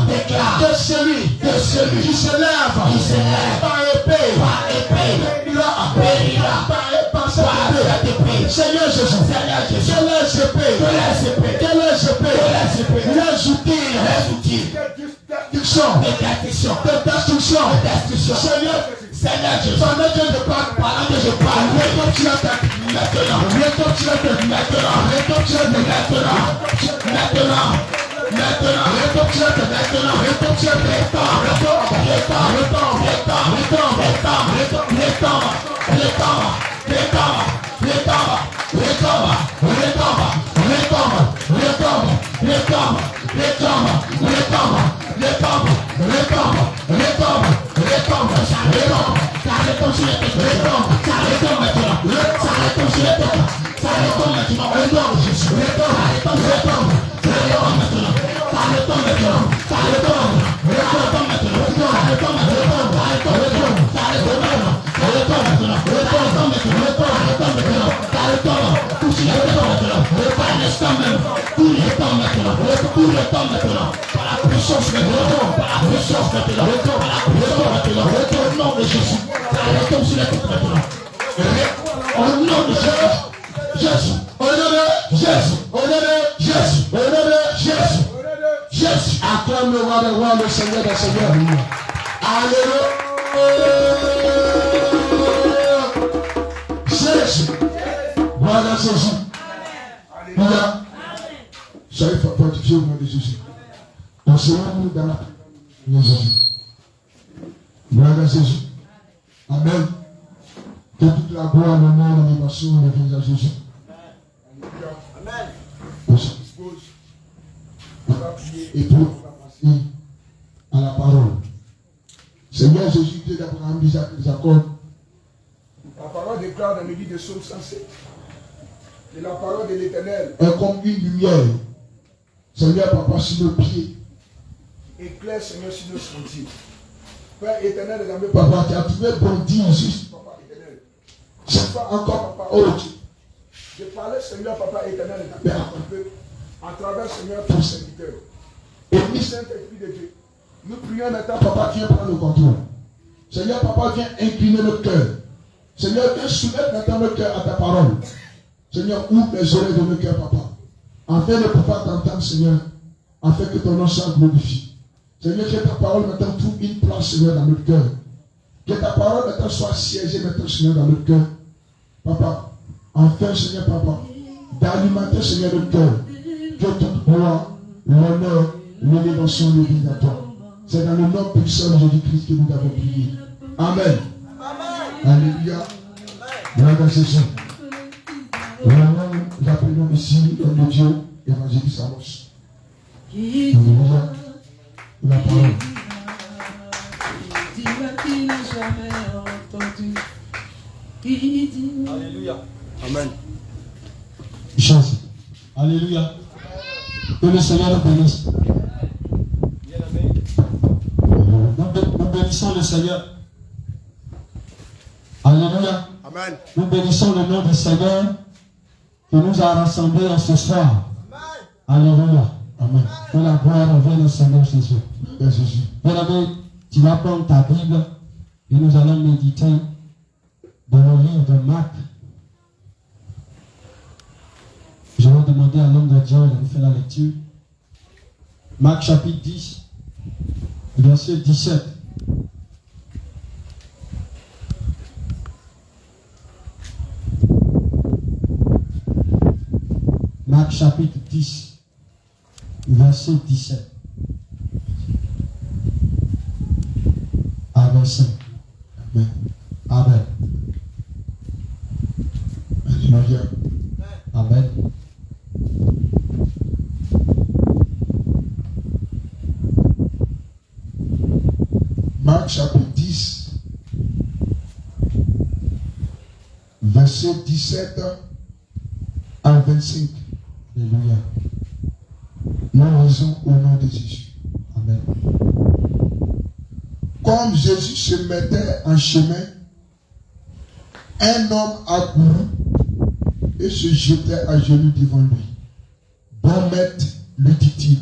Speaker 1: que celui qui se lève par épée, périra par cette épée. Seigneur Jésus, quelle est épée? Les outils de destruction. Seigneur Jésus, pendant que je parle, Acclame le roi des rois, le Seigneur des seigneurs. Alléluia. Jésus. Voilà Jésus. Alléluia. Soyez fortifiés au nom de Jésus. Enseignons-nous dans la prière de Jésus. Voilà Jésus. Amen. Que toute la gloire, l'honneur, l'animation revienne à Jésus. Amen. Et pour passer à la parole. Seigneur Jésus, Dieu d'Abraham, d'Isaac, Jacob.
Speaker 3: La parole déclare dans le livre de Psaume 107 que la parole de l'Éternel
Speaker 1: est comme une lumière. Seigneur, Papa, sur nos pieds.
Speaker 3: Éclaire, Seigneur, sur nos sentiers. Père éternel, les amis,
Speaker 1: Papa, tu as trouvé bon Dieu juste.
Speaker 3: Papa éternel.
Speaker 1: C'est pas encore, Papa, oh Dieu.
Speaker 3: Je parlais, Seigneur, Papa éternel, à travers, Seigneur, ton serviteur. Et nous, Saint-Esprit de Dieu, nous prions maintenant,
Speaker 1: Papa, viens prendre le contrôle. Seigneur, Papa, viens incliner notre cœur. Seigneur, viens soumettre maintenant notre cœur à ta parole. Seigneur, ouvre les oreilles de nos cœurs, Papa. Afin de pouvoir t'entendre, Seigneur. Afin que ton nom soit glorifié. Seigneur, que ta parole maintenant trouve une place, Seigneur, dans notre cœur. Que ta parole maintenant soit siégée maintenant, Seigneur, dans notre cœur. Papa, enfin, Seigneur, Papa, d'alimenter, Seigneur, notre cœur. Que toute gloire, l'honneur, l'élévation revienne à toi. C'est dans le nom puissant de Jésus-Christ que nous avons prié. Amen. Alléluia. Gloire à Jésus. Nous appelons ici l'homme de Dieu, évangéliste Amos. Alléluia. La parole.
Speaker 3: Alléluia. Amen.
Speaker 1: Chance. Alléluia. Que le Seigneur nous bénisse. Nous bénissons le Seigneur. Alléluia.
Speaker 3: Amen.
Speaker 1: Nous bénissons le nom du Seigneur qui nous a rassemblés en ce soir. Amen. Alléluia. Amen. Que la gloire revienne au Seigneur Jésus. Bien-aimé, tu vas prendre ta Bible et nous allons méditer dans le livre de Marc. Je vais demander à l'homme de Dieu de nous faire la lecture. Marc chapitre 10, verset 17. Marc chapitre 10, verset 17. Amen. Amen. Amen. Alléluia. Amen. Marc chapitre 10, verset 17 à 25. Alléluia. Nous lisons au nom de Jésus. Amen. Comme Jésus se mettait en chemin, un homme accourut et se jetait à genoux devant lui. Bon maître, lui dit-il,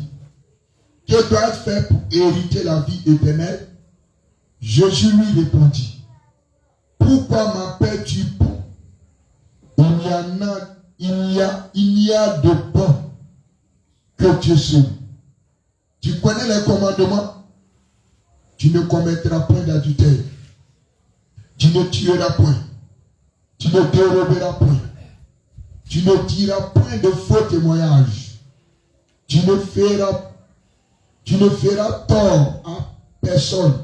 Speaker 1: que dois-je faire pour hériter la vie éternelle? Jésus lui répondit, pourquoi m'appelles-tu bon? Il n'y a de bon que Dieu seul. Tu connais les commandements? Tu ne commettras point d'adultère. Tu ne tueras point. Tu ne déroberas point. Tu ne diras point de faux témoignages. Tu ne feras tort à personne.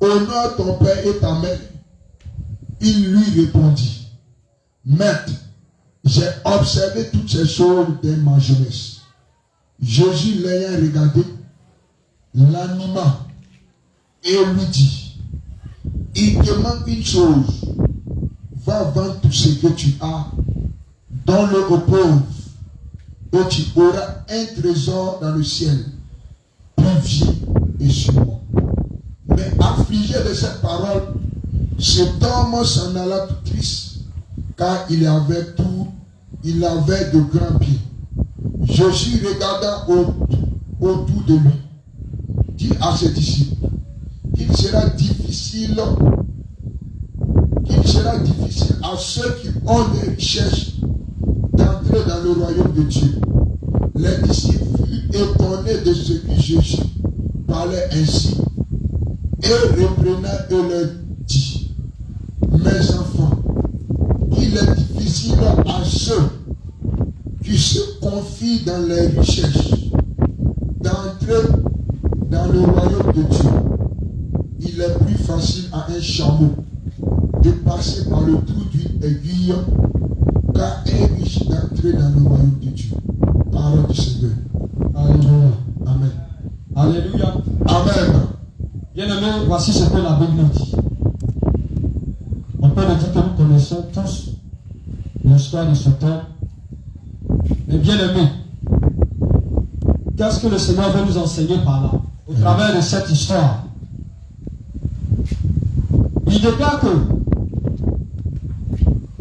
Speaker 1: Honore ton père et ta mère. Il lui répondit, Maître, j'ai observé toutes ces choses dès ma jeunesse. Jésus l'ayant regardé, l'anima et lui dit, Il te manque une chose. Va vendre tout ce que tu as. Donne-le aux pauvres. Et tu auras un trésor dans le ciel. Plus et sûrement. Mais affligé de cette parole, cet homme s'en alla tout triste, car il avait de grands biens. Jésus regarda autour de lui, dit à ses disciples qu'il sera difficile à ceux qui ont des richesses d'entrer dans le royaume de Dieu. Les disciples furent étonnés de ce que Jésus parlait ainsi et reprenant et leur dit: mes enfants, il est difficile à ceux qui se confient dans les richesses d'entrer dans le royaume de Dieu. Il est plus facile à un chameau de passer par le trou d'une aiguille qu'à un riche d'entrer dans le royaume de Dieu. Parole du Seigneur. Alléluia. Amen.
Speaker 4: Alléluia.
Speaker 1: Amen.
Speaker 4: Bien-aimés, voici ce que la Bible nous dit. On peut le dire que nous connaissons tous l'histoire de ce temps. Mais bien-aimés, qu'est-ce que le Seigneur veut nous enseigner par là, au travers de cette histoire? Il déclare que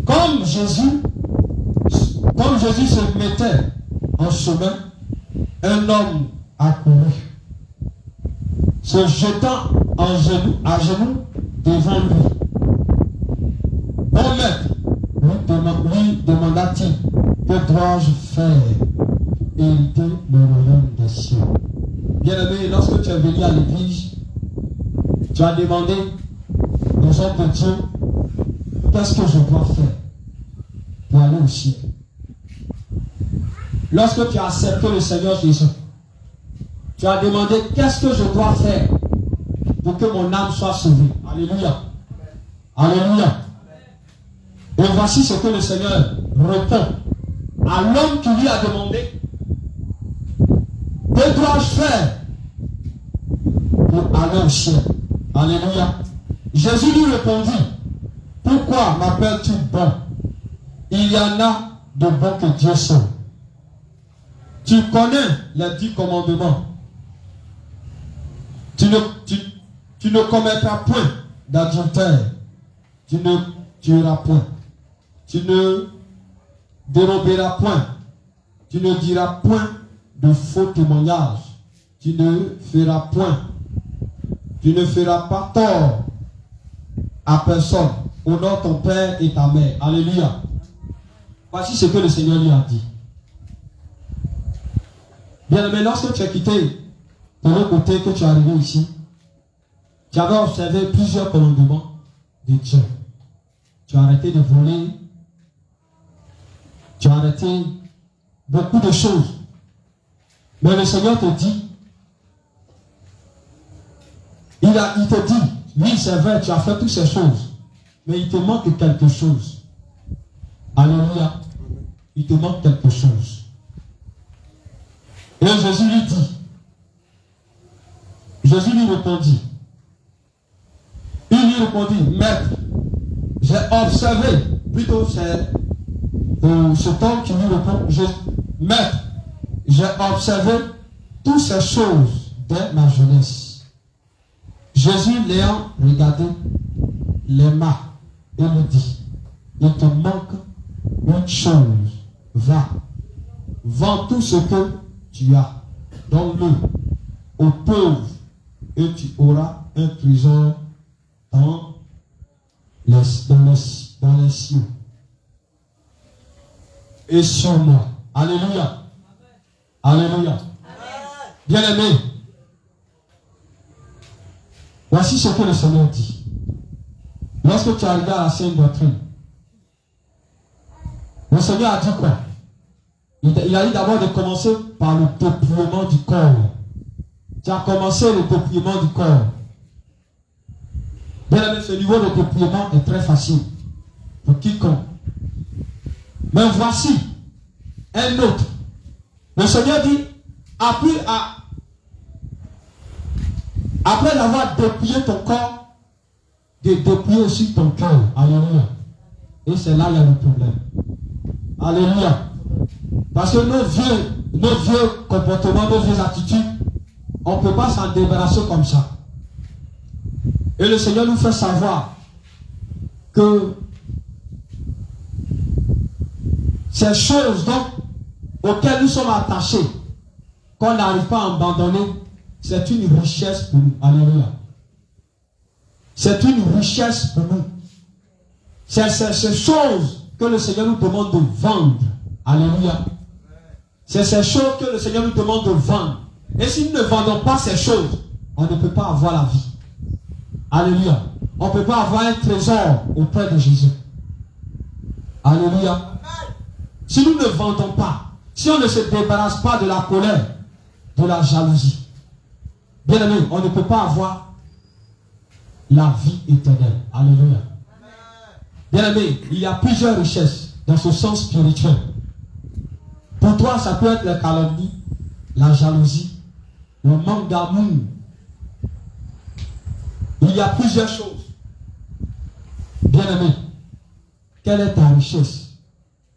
Speaker 4: comme Jésus se mettait en chemin, un homme accourut, se jetant à genoux devant lui. Bon maître, lui demanda-t-il, que dois-je faire hériter le royaume des cieux? Bien-aimé, lorsque tu es venu à l'église, tu as demandé aux hommes de Dieu, qu'est-ce que je dois faire pour aller au ciel? Lorsque tu as accepté le Seigneur Jésus, tu as demandé, qu'est-ce que je dois faire pour que mon âme soit sauvée? Alléluia. Alléluia. Et voici ce que le Seigneur répond à l'homme qui lui a demandé, que dois-je faire pour aller au ciel? Alléluia. Jésus lui répondit, pourquoi m'appelles-tu bon? Il y en a de bons que Dieu seul. Tu connais les 10 commandements. Tu ne commettras point d'adultère. Tu ne tueras point. Tu ne déroberas point. Tu ne diras point de faux témoignages. Tu ne feras point. Tu ne feras pas tort à personne. Honore ton père et ta mère. Alléluia. Voici ce que le Seigneur lui a dit. Bien aimé, lorsque tu as quitté de l'autre côté, que tu es arrivé ici, tu avais observé plusieurs commandements de Dieu. Tu as arrêté de voler. Tu as arrêté beaucoup de choses. Mais le Seigneur te dit, il te dit, oui c'est vrai, tu as fait toutes ces choses, mais il te manque quelque chose. Alléluia. Il te manque quelque chose. Et Jésus lui répondit, il lui répondit, maître, j'ai observé, plutôt c'est cet homme qui lui répond, maître, j'ai observé toutes ces choses dès ma jeunesse. Jésus l'ayant regardé, l'aima et lui dit, il te manque une chose, va, vends tout ce que tu as, donne-le aux pauvres et tu auras un trésor dans les cieux. Et sur moi. Alléluia. Alléluia. Bien-aimé, voici ce que le Seigneur dit. Lorsque tu arrives à la Sainte Doctrine, le Seigneur a dit quoi? Il a dit d'abord de commencer par le dépouillement du corps. Tu as commencé le dépouillement du corps. Bien aimé, ce niveau de dépouillement est très facile pour quiconque. Mais voici un autre. Le Seigneur dit, après avoir dépouillé ton corps de dépouiller aussi ton cœur. Alléluia. Et c'est là qu'il y a le problème. Alléluia. Parce que nos vieux comportements, nos vieilles attitudes, on ne peut pas s'en débarrasser comme ça. Et le Seigneur nous fait savoir que ces choses auxquelles nous sommes attachés, qu'on n'arrive pas à abandonner, c'est une richesse pour nous. Alléluia. C'est une richesse pour nous. C'est ces choses que le Seigneur nous demande de vendre. Alléluia. C'est ces choses que le Seigneur nous demande de vendre. Et si nous ne vendons pas ces choses, on ne peut pas avoir la vie. Alléluia. On ne peut pas avoir un trésor auprès de Jésus. Alléluia. Si nous ne vendons pas, si on ne se débarrasse pas de la colère, de la jalousie, bien aimé, on ne peut pas avoir la vie éternelle. Alléluia. Bien aimé, il y a plusieurs richesses dans ce sens spirituel. Pour toi, ça peut être la calomnie, la jalousie, le manque d'amour. Il y a plusieurs choses. Bien aimé, quelle est ta richesse?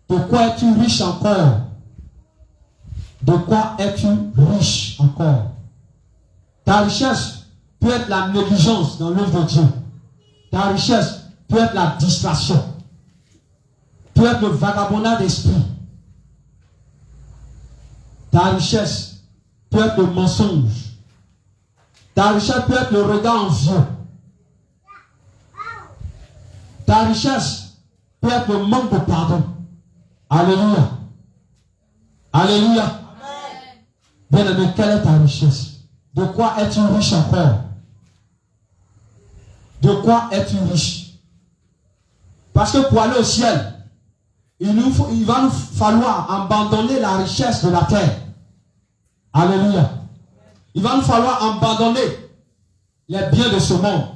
Speaker 4: De quoi es-tu riche encore? De quoi es-tu riche encore? Ta richesse peut être la négligence dans l'œuvre de Dieu. Ta richesse peut être la distraction. Peut être le vagabondage d'esprit. Ta richesse peut être le mensonge. Ta richesse peut être le regard envieux. Ta richesse peut être le manque de pardon. Alléluia. Alléluia. Bien aimé, quelle est ta richesse? De quoi es-tu riche encore? De quoi es-tu riche? Parce que pour aller au ciel, il va nous falloir abandonner la richesse de la terre. Alléluia. Il va nous falloir abandonner les biens de ce monde.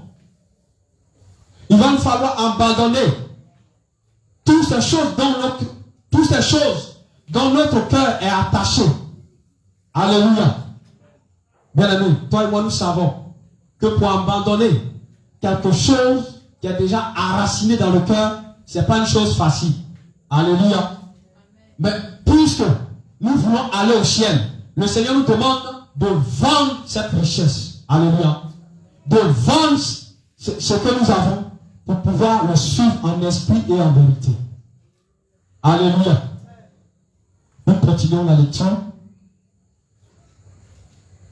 Speaker 4: Il va nous falloir abandonner toutes ces choses dont notre cœur est attaché. Alléluia. Bien aimé, toi et moi nous savons que pour abandonner quelque chose qui est déjà enraciné dans le cœur, ce n'est pas une chose facile. Alléluia. Mais puisque nous voulons aller au ciel, le Seigneur nous demande de vendre cette richesse. Alléluia. De vendre ce que nous avons pour pouvoir le suivre en esprit et en vérité. Alléluia. Nous continuons la lecture.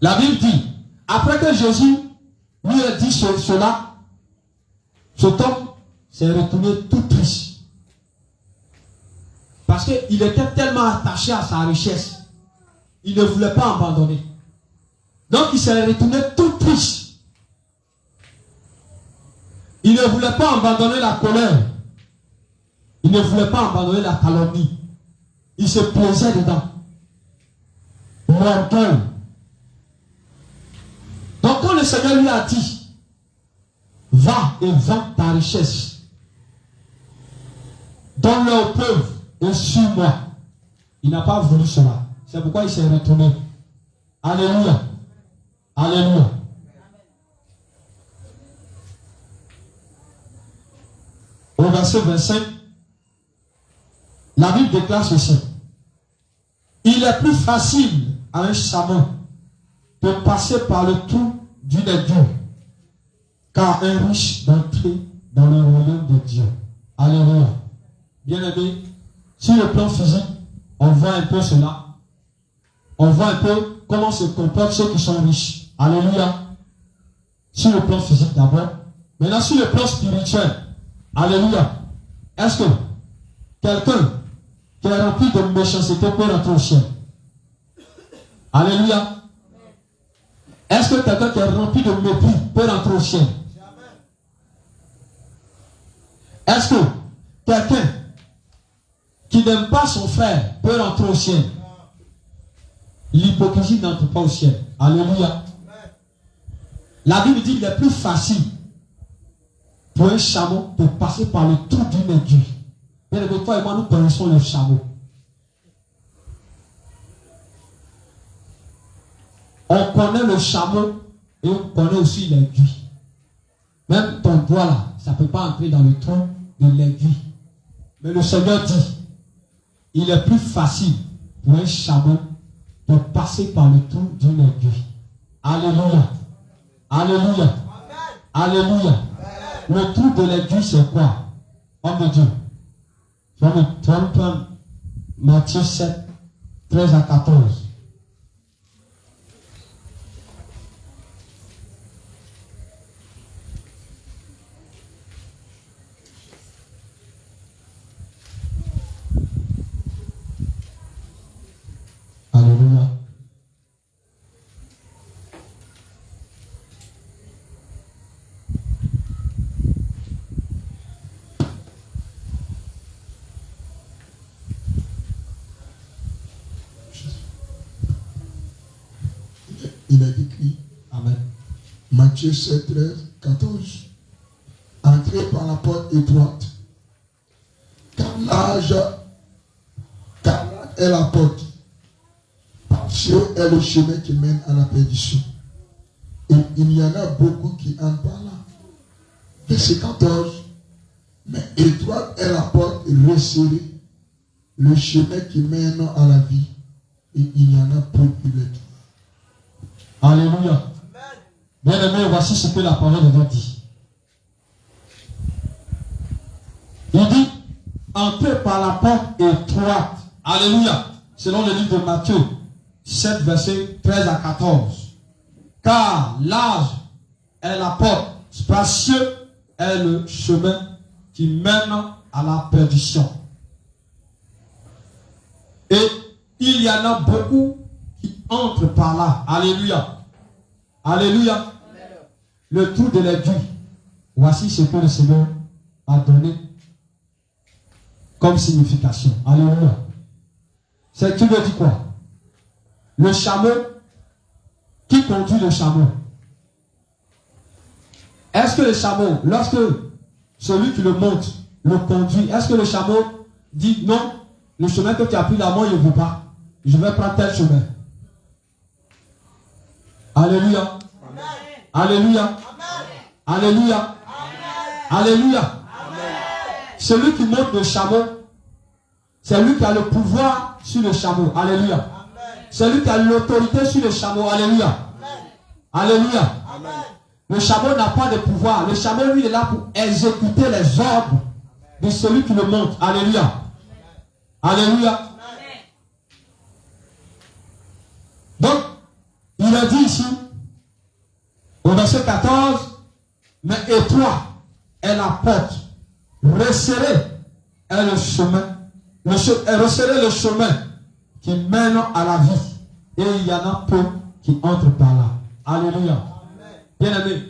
Speaker 4: La Bible dit, après que Jésus lui a dit cela, cet homme s'est retourné tout triste. Parce qu'il était tellement attaché à sa richesse. Il ne voulait pas abandonner. Donc il s'est retourné tout triste. Il ne voulait pas abandonner la colère. Il ne voulait pas abandonner la calomnie. Il se plaisait dedans. L'orgueil. Donc quand le Seigneur lui a dit, va et vends ta richesse, donne-le aux pauvres et suis-moi, il n'a pas voulu cela. C'est pourquoi il s'est retourné. Alléluia. Alléluia. Au verset 25, la Bible déclare ceci. Il est plus facile à un chameau de passer par le trou d'une aiguille qu'à un riche d'entrer dans le royaume de Dieu. Alléluia. Bien aimé, sur le plan physique, on voit un peu cela. On voit un peu comment se comportent ceux qui sont riches. Alléluia. Sur le plan physique d'abord. Maintenant, sur le plan spirituel. Alléluia. Est-ce que quelqu'un qui est rempli de méchanceté peut rentrer au ciel? Alléluia. Est-ce que quelqu'un qui est rempli de mépris peut rentrer au ciel? Est-ce que quelqu'un qui n'aime pas son frère peut rentrer au ciel? L'hypocrisie n'entre pas au ciel. Alléluia. La Bible dit qu'il est plus facile pour un chameau de passer par le trou d'une aiguille. Bien aimé, toi et moi, nous connaissons le chameau. On connaît le chameau et on connaît aussi l'aiguille. Même ton doigt là, ça ne peut pas entrer dans le trou de l'aiguille. Mais le Seigneur dit, il est plus facile pour un chameau de passer par le trou d'une aiguille. Alléluia. Alléluia. Alléluia. Le trou de l'aiguille, c'est quoi? Homme de Dieu. Tu vas me prendre Matthieu 7, 13 à 14. Alléluia.
Speaker 3: Il est écrit,
Speaker 4: Amen.
Speaker 3: Matthieu 7, 13, 14. Entrez par la porte étroite, car large est la porte, spacieux est le chemin qui mène à la perdition. Et il y en a beaucoup qui entrent par là. Verset 14. Mais étroite est la porte et resserrée le chemin qui mène à la vie. Et il y en a peu qui le trouvent.
Speaker 4: Alléluia. Bien-aimé, voici ce que la parole de Dieu dit. Il dit, entrez par la porte étroite. Alléluia. Selon le livre de Matthieu 7, versets 13 à 14. Car large est la porte, spacieux est le chemin qui mène à la perdition. Et il y en a beaucoup qui entrent par là. Alléluia. Alléluia. Le trou de l'aiguille. Voici ce que le Seigneur a donné comme signification. Alléluia. C'est tu veux dire quoi? Le chameau, qui conduit le chameau? Est-ce que le chameau, lorsque celui qui le monte, le conduit, est-ce que le chameau dit non, le chemin que tu as pris là, moi je ne veux pas. Je vais prendre tel chemin. Alléluia. Amen. Alléluia. Amen. Alléluia. Amen. Alléluia. Amen. Celui qui monte le chameau, c'est lui qui a le pouvoir sur le chameau. Alléluia. Amen. C'est lui qui a l'autorité sur le chameau. Alléluia. Amen. Alléluia. Amen. Le chameau n'a pas de pouvoir. Le chameau, lui, est là pour exécuter les ordres de celui qui le monte. Alléluia. Amen. Alléluia. Amen. Donc, il a dit ici, au verset 14, mais étroit est la porte, resserré est le chemin, resserré le chemin qui mène à la vie. Et il y en a peu qui entrent par là. Alléluia. Bien-aimé,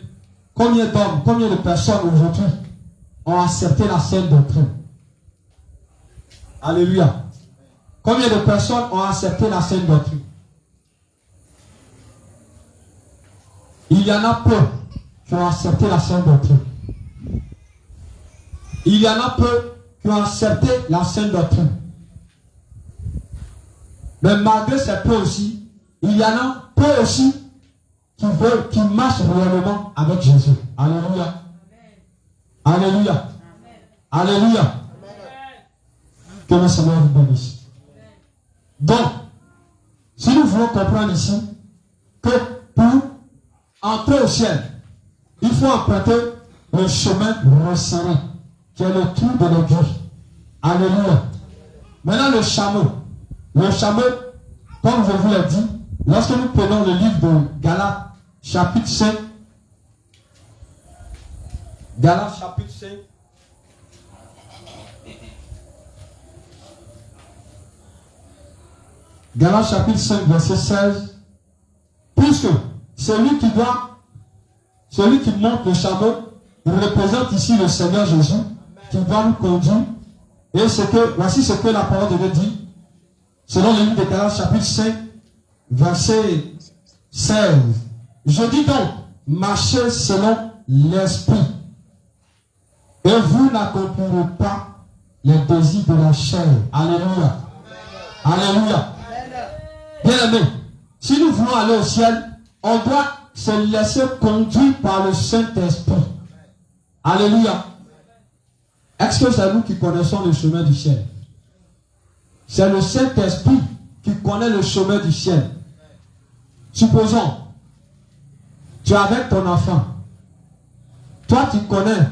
Speaker 4: combien d'hommes, combien de personnes aujourd'hui ont accepté la saine doctrine? Alléluia. Combien de personnes ont accepté la saine doctrine? Il y en a peu qui ont accepté la sainte doctrine. Il y en a peu qui ont accepté la sainte doctrine. Mais malgré ces peu aussi, il y en a peu aussi qui marchent réellement avec Jésus. Alléluia. Alléluia. Alléluia. Que le Seigneur vous bénisse. Donc, si nous voulons comprendre ici que pour entrer au ciel, il faut emprunter le chemin resserré, qui est le trou de l'aiguille. Alléluia. Maintenant, le chameau, comme je vous l'ai dit, lorsque nous prenons le livre de Galates, chapitre 5, Galates, chapitre 5, Galates, chapitre 5, verset 16, puisque celui qui monte le chameau, il représente ici le Seigneur Jésus, qui va nous conduire. Et voici ce que la parole de Dieu dit, selon le livre de Galates, chapitre 5, verset 16. Je dis donc, marchez selon l'esprit, et vous n'accomplirez pas les désirs de la chair. Alléluia. Alléluia. Bien aimé, si nous voulons aller au ciel, on doit se laisser conduire par le Saint-Esprit. Alléluia. Est-ce que c'est nous qui connaissons le chemin du ciel? C'est le Saint-Esprit qui connaît le chemin du ciel. Supposons, tu es avec ton enfant. Toi, tu connais,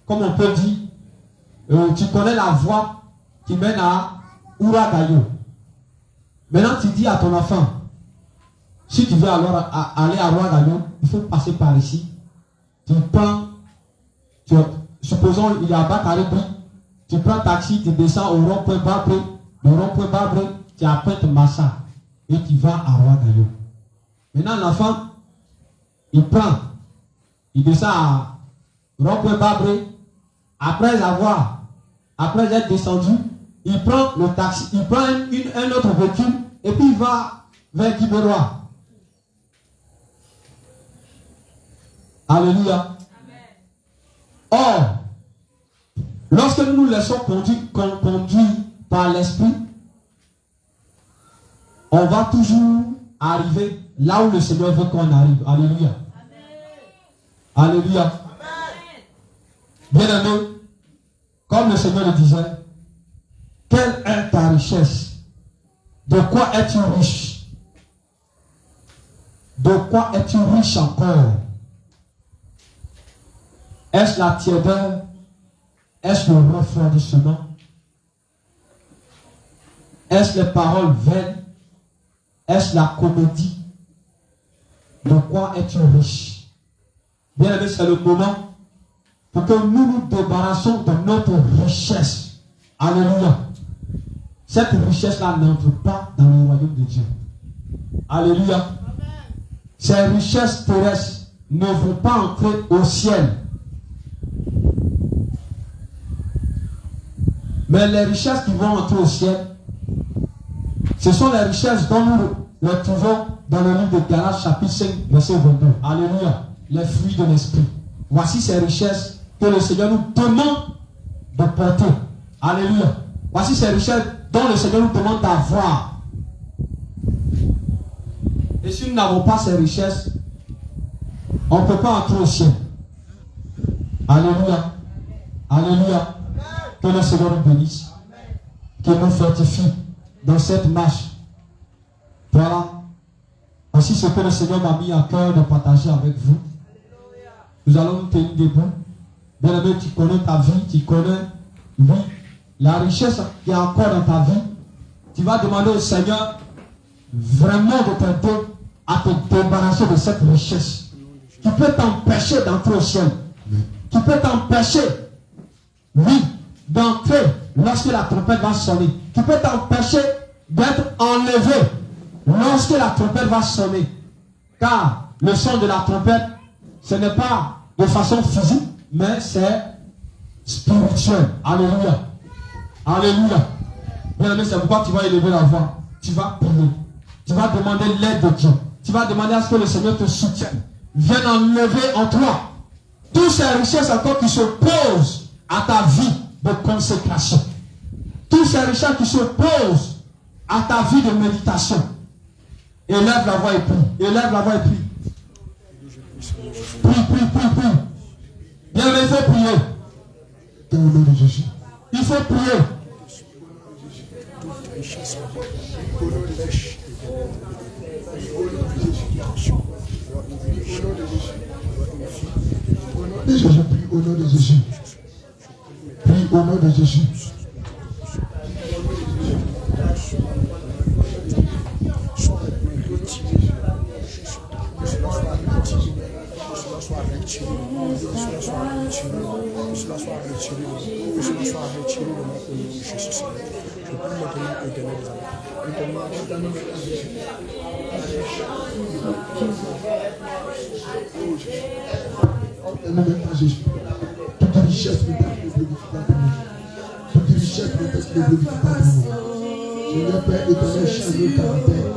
Speaker 4: comme on peut dire, tu connais la voie qui mène à Ouragayo. Maintenant, tu dis à ton enfant, si tu veux alors aller à Ouragayo, il faut passer par ici. Tu prends, supposons il y a Bakaribri, tu prends taxi, tu descends au rond-point Babré, le rond-point Babré, tu as Pointe Massa et tu vas à Ouragayo. Maintenant, l'enfant, il descend à rond-point Babré. Après être descendu, il prend le taxi, il prend un autre véhicule et puis il va vers Guibérois. Alléluia. Or, lorsque nous nous laissons conduire par l'esprit, on va toujours arriver là où le Seigneur veut qu'on arrive. Alléluia. Alléluia. Bien aimé, comme le Seigneur le disait, quelle est ta richesse? De quoi es-tu riche? De quoi es-tu riche encore? Est-ce la tiédeur? Est-ce le refroidissement? Est-ce les paroles vaines? Est-ce la comédie? De quoi es-tu riche? Bien aimé, c'est le moment pour que nous nous débarrassons de notre richesse. Alléluia. Cette richesse-là n'entre pas dans le royaume de Dieu. Alléluia. Ces richesses terrestres ne vont pas entrer au ciel. Mais les richesses qui vont entrer au ciel, ce sont les richesses dont nous les trouvons dans le livre de Galates chapitre 5 verset 22. Alléluia. Les fruits de l'esprit. Voici ces richesses que le Seigneur nous demande de porter. Alléluia. Voici ces richesses dont le Seigneur nous demande d'avoir. Et si nous n'avons pas ces richesses, on ne peut pas entrer au ciel. Alléluia. Alléluia. Que le Seigneur nous bénisse. Qu'il nous fortifie dans cette marche. Voilà. Voici ce que le Seigneur m'a mis à cœur de partager avec vous. Nous allons nous tenir debout. Bien aimé, tu connais ta vie, tu connais, oui, la richesse qui est encore dans ta vie. Tu vas demander au Seigneur vraiment de t'aider à te débarrasser de cette richesse qui peut t'empêcher d'entrer au ciel, qui peut t'empêcher, oui, d'entrer lorsque la trompette va sonner, qui peut t'empêcher d'être enlevé lorsque la trompette va sonner. Car le son de la trompette, ce n'est pas de façon physique, mais c'est spirituel. Alléluia. Alléluia. Bien aimé, c'est pourquoi tu vas élever la voix. Tu vas prier. Tu vas demander l'aide de Dieu. Tu vas demander à ce que le Seigneur te soutienne. Vienne enlever en toi toutes ces richesses encore qui s'opposent à ta vie de consécration. Toutes ces richesses qui s'opposent à ta vie de méditation. Élève la voix et prie. Élève la voix et prie. Prie. Bien aimé, il faut prier.
Speaker 3: Dans le nom de Jésus.
Speaker 4: Il faut prier.
Speaker 3: Jésus, prie au nom de Jésus. Prie au nom de Jésus. Toute richesse ne glorifie pas pour nous. Toute richesse ne glorifie pas pour nous. Seigneur Père éternel, change nos caractères.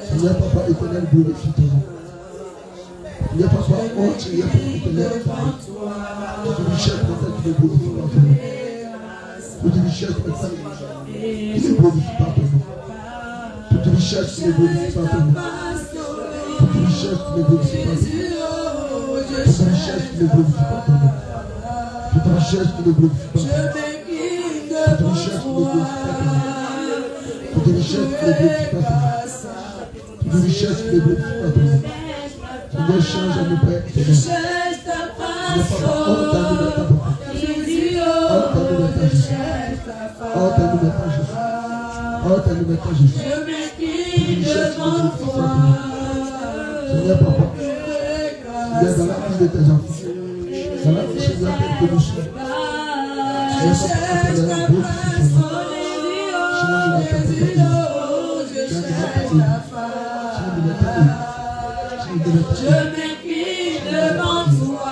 Speaker 3: Seigneur Papa éternel, glorifie ton nom. Seigneur Papa, oh Seigneur Père éternel, toute richesse ne glorifie pas pour nous. Toute richesse ne glorifie pas pour nous. Toute richesse ne glorifie pas pour nous. Toute richesse ne glorifie pas pour nous. Toute richesse ne glorifie pas pour nous. Toute richesse qui ne glorifie pas.
Speaker 2: Je m'incline
Speaker 3: Toute
Speaker 2: devant
Speaker 3: richesse qui ne
Speaker 2: toi.
Speaker 3: glorifie pas. Toute richesse qui ne glorifie pas. Toute richesse qui ne glorifie pas. Seigneur, change à nos pères.
Speaker 2: Cherche ta façon. Jésus, oh, cherche ta façon. Je m'incline devant toi.
Speaker 3: Seigneur, papa, viens dans la vie de tes enfants. Dans la vie, Seigneur, que nous sommes. Seigneur, papa, dans la vie,
Speaker 2: je m'incline devant toi.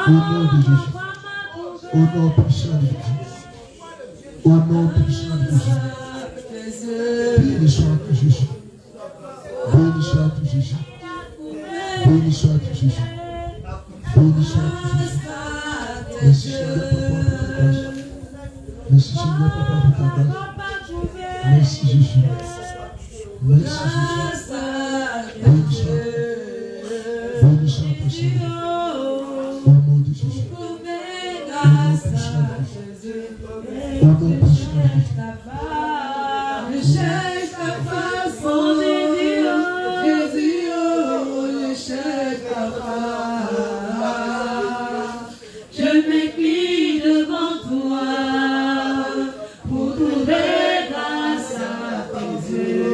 Speaker 3: Au nom de Jésus. Au nom puissant de Jésus. Au nom puissant de Jésus. Béni soit-tu Jésus. Béni soit-tu Jésus. Béni soit-tu Jésus. Béni soit-tu Jésus. Merci Seigneur Papa pour ta grâce. Merci Seigneur Papa pour ta grâce. Merci Jésus. Merci Jésus. Béni soit-tu. Béni soit-tu Seigneur. Au nom de Jésus. Au nom puissant de Jésus. Au nom puissant de Jésus.
Speaker 2: Je cherche ta façon, Jésus, oh, je cherche ta face. Je m'incline devant toi pour trouver grâce à tes yeux.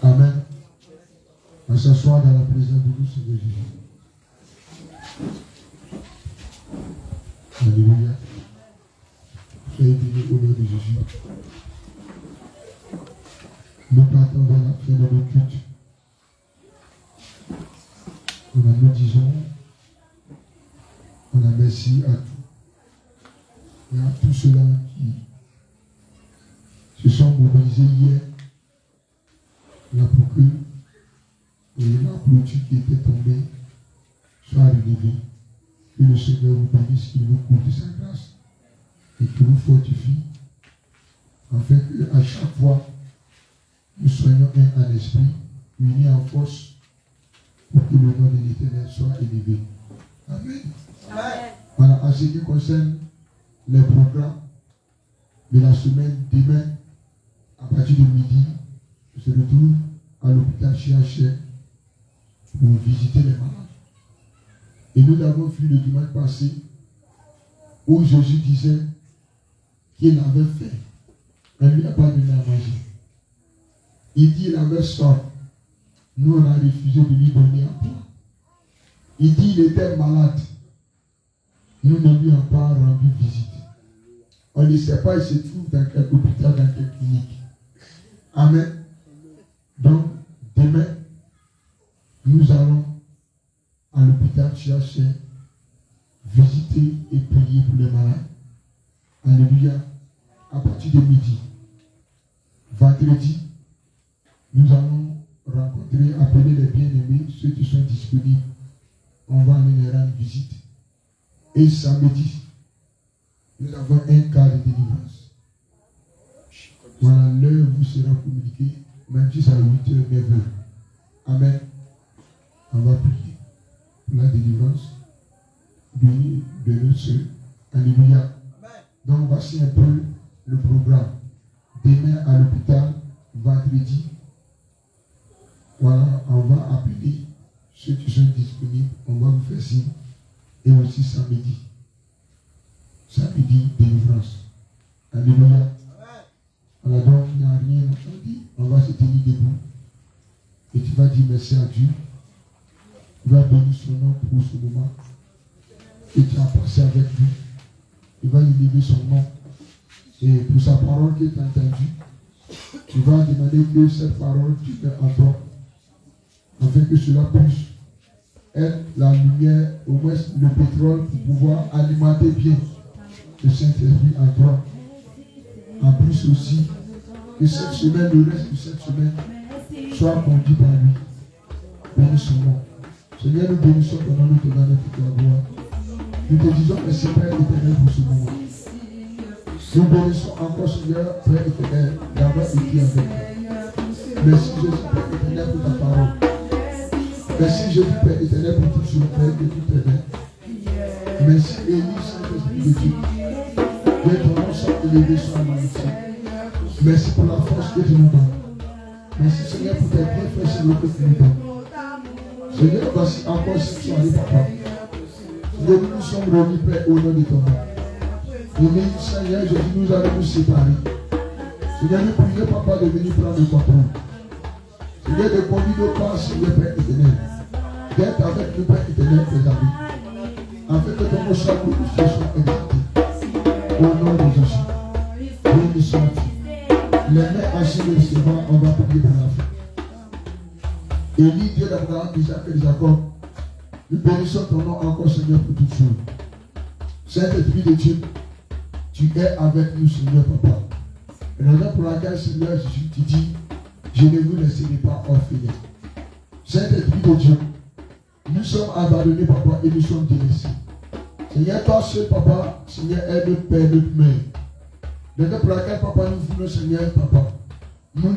Speaker 3: Amen. On s'assoit dans la présence de nous, Seigneur Jésus. Alléluia. Soyez bénis au nom de Jésus. Nous partons vers la fin de nos cultes. Nous disons, on a merci à tous. Et à tous ceux-là qui se sont mobilisés hier, là pour que la clôture qui était tombée soit relevée. Que le Seigneur vous bénisse, qu'il vous couvre de sa grâce et qu'il vous fortifie, afin qu'à chaque fois, nous soyons un en esprit, unis en force, pour que le nom de l'Éternel soit élevé. Amen. Amen. Voilà, en ce qui concerne les programmes de la semaine, demain, à partir de midi, je se retrouve à l'hôpital CHR pour visiter les malades. Et nous l'avons vu le dimanche passé, où Jésus disait qu'il avait faim. On ne lui a pas donné à manger. Il dit qu'il avait soif. Nous, on a refusé de lui donner à boire. Il dit qu'il était malade. Nous ne lui avons pas rendu visite. On ne sait pas, il se trouve dans quel hôpital, dans quelle clinique. Amen. Donc, demain, nous allons à l'hôpital CHR visiter et prier pour les malades. Alléluia. À partir de midi. Vendredi, nous allons rencontrer, appeler les bien-aimés, ceux qui sont disponibles. On va aller les rendre visite. Et samedi, nous avons un cas de délivrance. Voilà, l'heure vous sera communiquée, même si c'est à 8h, 9h. Amen. On va prier pour la délivrance de notre soeur. Alléluia. Donc voici un peu le programme. Demain à l'hôpital, vendredi, voilà, on va appeler ceux qui sont disponibles, on va vous faire signe. Et aussi samedi. Samedi, délivrance. Alléluia. Alors donc, il n'y a rien entendu. On va se tenir debout. Et tu vas dire merci à Dieu. Tu vas bénir son nom pour ce moment. Et tu as passé avec lui. Il va lui lever son nom. Et pour sa parole que tu as entendue, tu vas demander que cette parole tu fais en toi. Afin que cela puisse être la lumière, au moins le pétrole, pour pouvoir alimenter bien le Saint-Esprit en toi. En plus aussi, que cette semaine, le reste de cette semaine, soit conduit par lui. Bénis son nom. Seigneur, nous bénissons ton nom, nous te donnons toute la gloire. Nous te disons merci Père éternel pour ce moment. Nous bénissons encore, Seigneur, Père éternel, d'avoir été avec nous. Merci, Jésus, Père éternel, pour ta parole. Merci, Jésus, Père éternel, pour tout ce Père que tu t'aimes. Merci, Élie, Saint-Esprit de Dieu. Que ton nom soit élevé, soit magnifié. Merci pour la force que tu nous donnes. Merci, Seigneur, pour tes bienfaits, Seigneur, que tu nous donnes. Seigneur, voici encore ce soir, papa. Seigneur, nous sommes réunis, Père, au nom de ton nom. Béni, Seigneur, Jésus nous a nous séparer. Seigneur, nous prions, papa, de venir prendre le contrôle. Seigneur, de conduire nos pas, Seigneur, Père éternel. D'être avec le Père éternel, tes amis. Afin que ton nom soit glorifié, soit exalté. Au nom de Jésus. Béni sois-tu. Les mains assis de Seigneur, on va prier pour la fin. Élie, Dieu d'Abraham, d'Isaac et de Jacob. Nous bénissons ton nom encore, Seigneur, pour toutes choses. Saint-Esprit de Dieu, tu es avec nous, Seigneur, papa. Et la raison pour laquelle, Seigneur Jésus, tu dis, je ne vous laisserai pas orphelins. Saint-Esprit de Dieu, nous sommes abandonnés, papa, et nous sommes délaissés. Seigneur, toi seul, papa, Seigneur, est notre Père, notre Mère. La raison pour laquelle, papa, nous voulons, Seigneur, papa, nous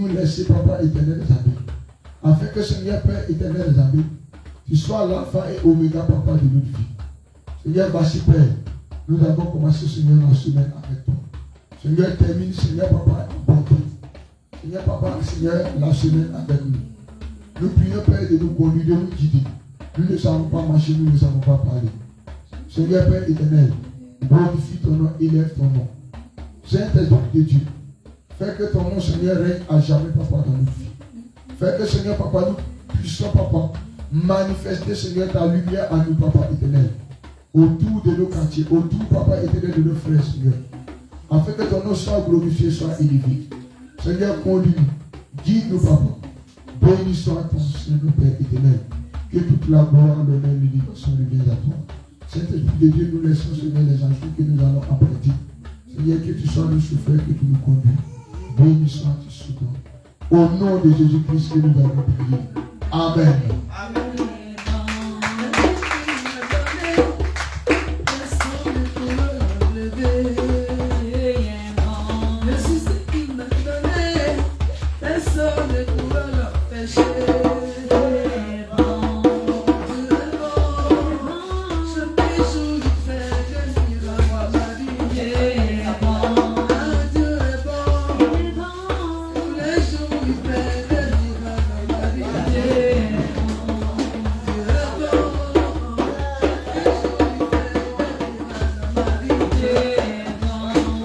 Speaker 3: laisser, papa, éternel des amis. Afin que, Seigneur, Père éternel des amis, tu sois l'alpha et oméga, papa, de notre vie. Seigneur, voici, Père, nous avons commencé, Seigneur, la semaine avec toi. Seigneur, termine, Seigneur, papa, bonté. Seigneur, papa, Seigneur, la semaine avec nous. Nous prions, Père, de nous conduire, de nous guider. Nous ne savons pas marcher, nous ne savons pas parler. Seigneur, Père éternel, glorifie ton nom, élève ton nom. Saint-Esprit de Dieu, fais que ton nom, Seigneur, règne à jamais, papa, dans nos vies. Fais que, Seigneur, papa, nous puissions, papa, manifester, Seigneur, ta lumière à nous, papa éternel. Autour de nos quartiers, autour, papa éternel, de nos frères, Seigneur. Afin que ton nom soit glorifié, soit élevé. Seigneur, conduis-nous, guide-nous, papa. Béni soit ton Seigneur, Père éternel. Que toute la gloire, l'honneur, l'universation revienne à toi. Saint-Esprit de Dieu, nous laissons, Seigneur, les injures que nous allons apprêter. Seigneur, que tu sois le chauffeur, que tu nous conduis. Béni soit-tu soudain. Au nom de Jésus-Christ que nous avons prié. Amen. Amen.
Speaker 5: Personne ne pourra l'empêcher.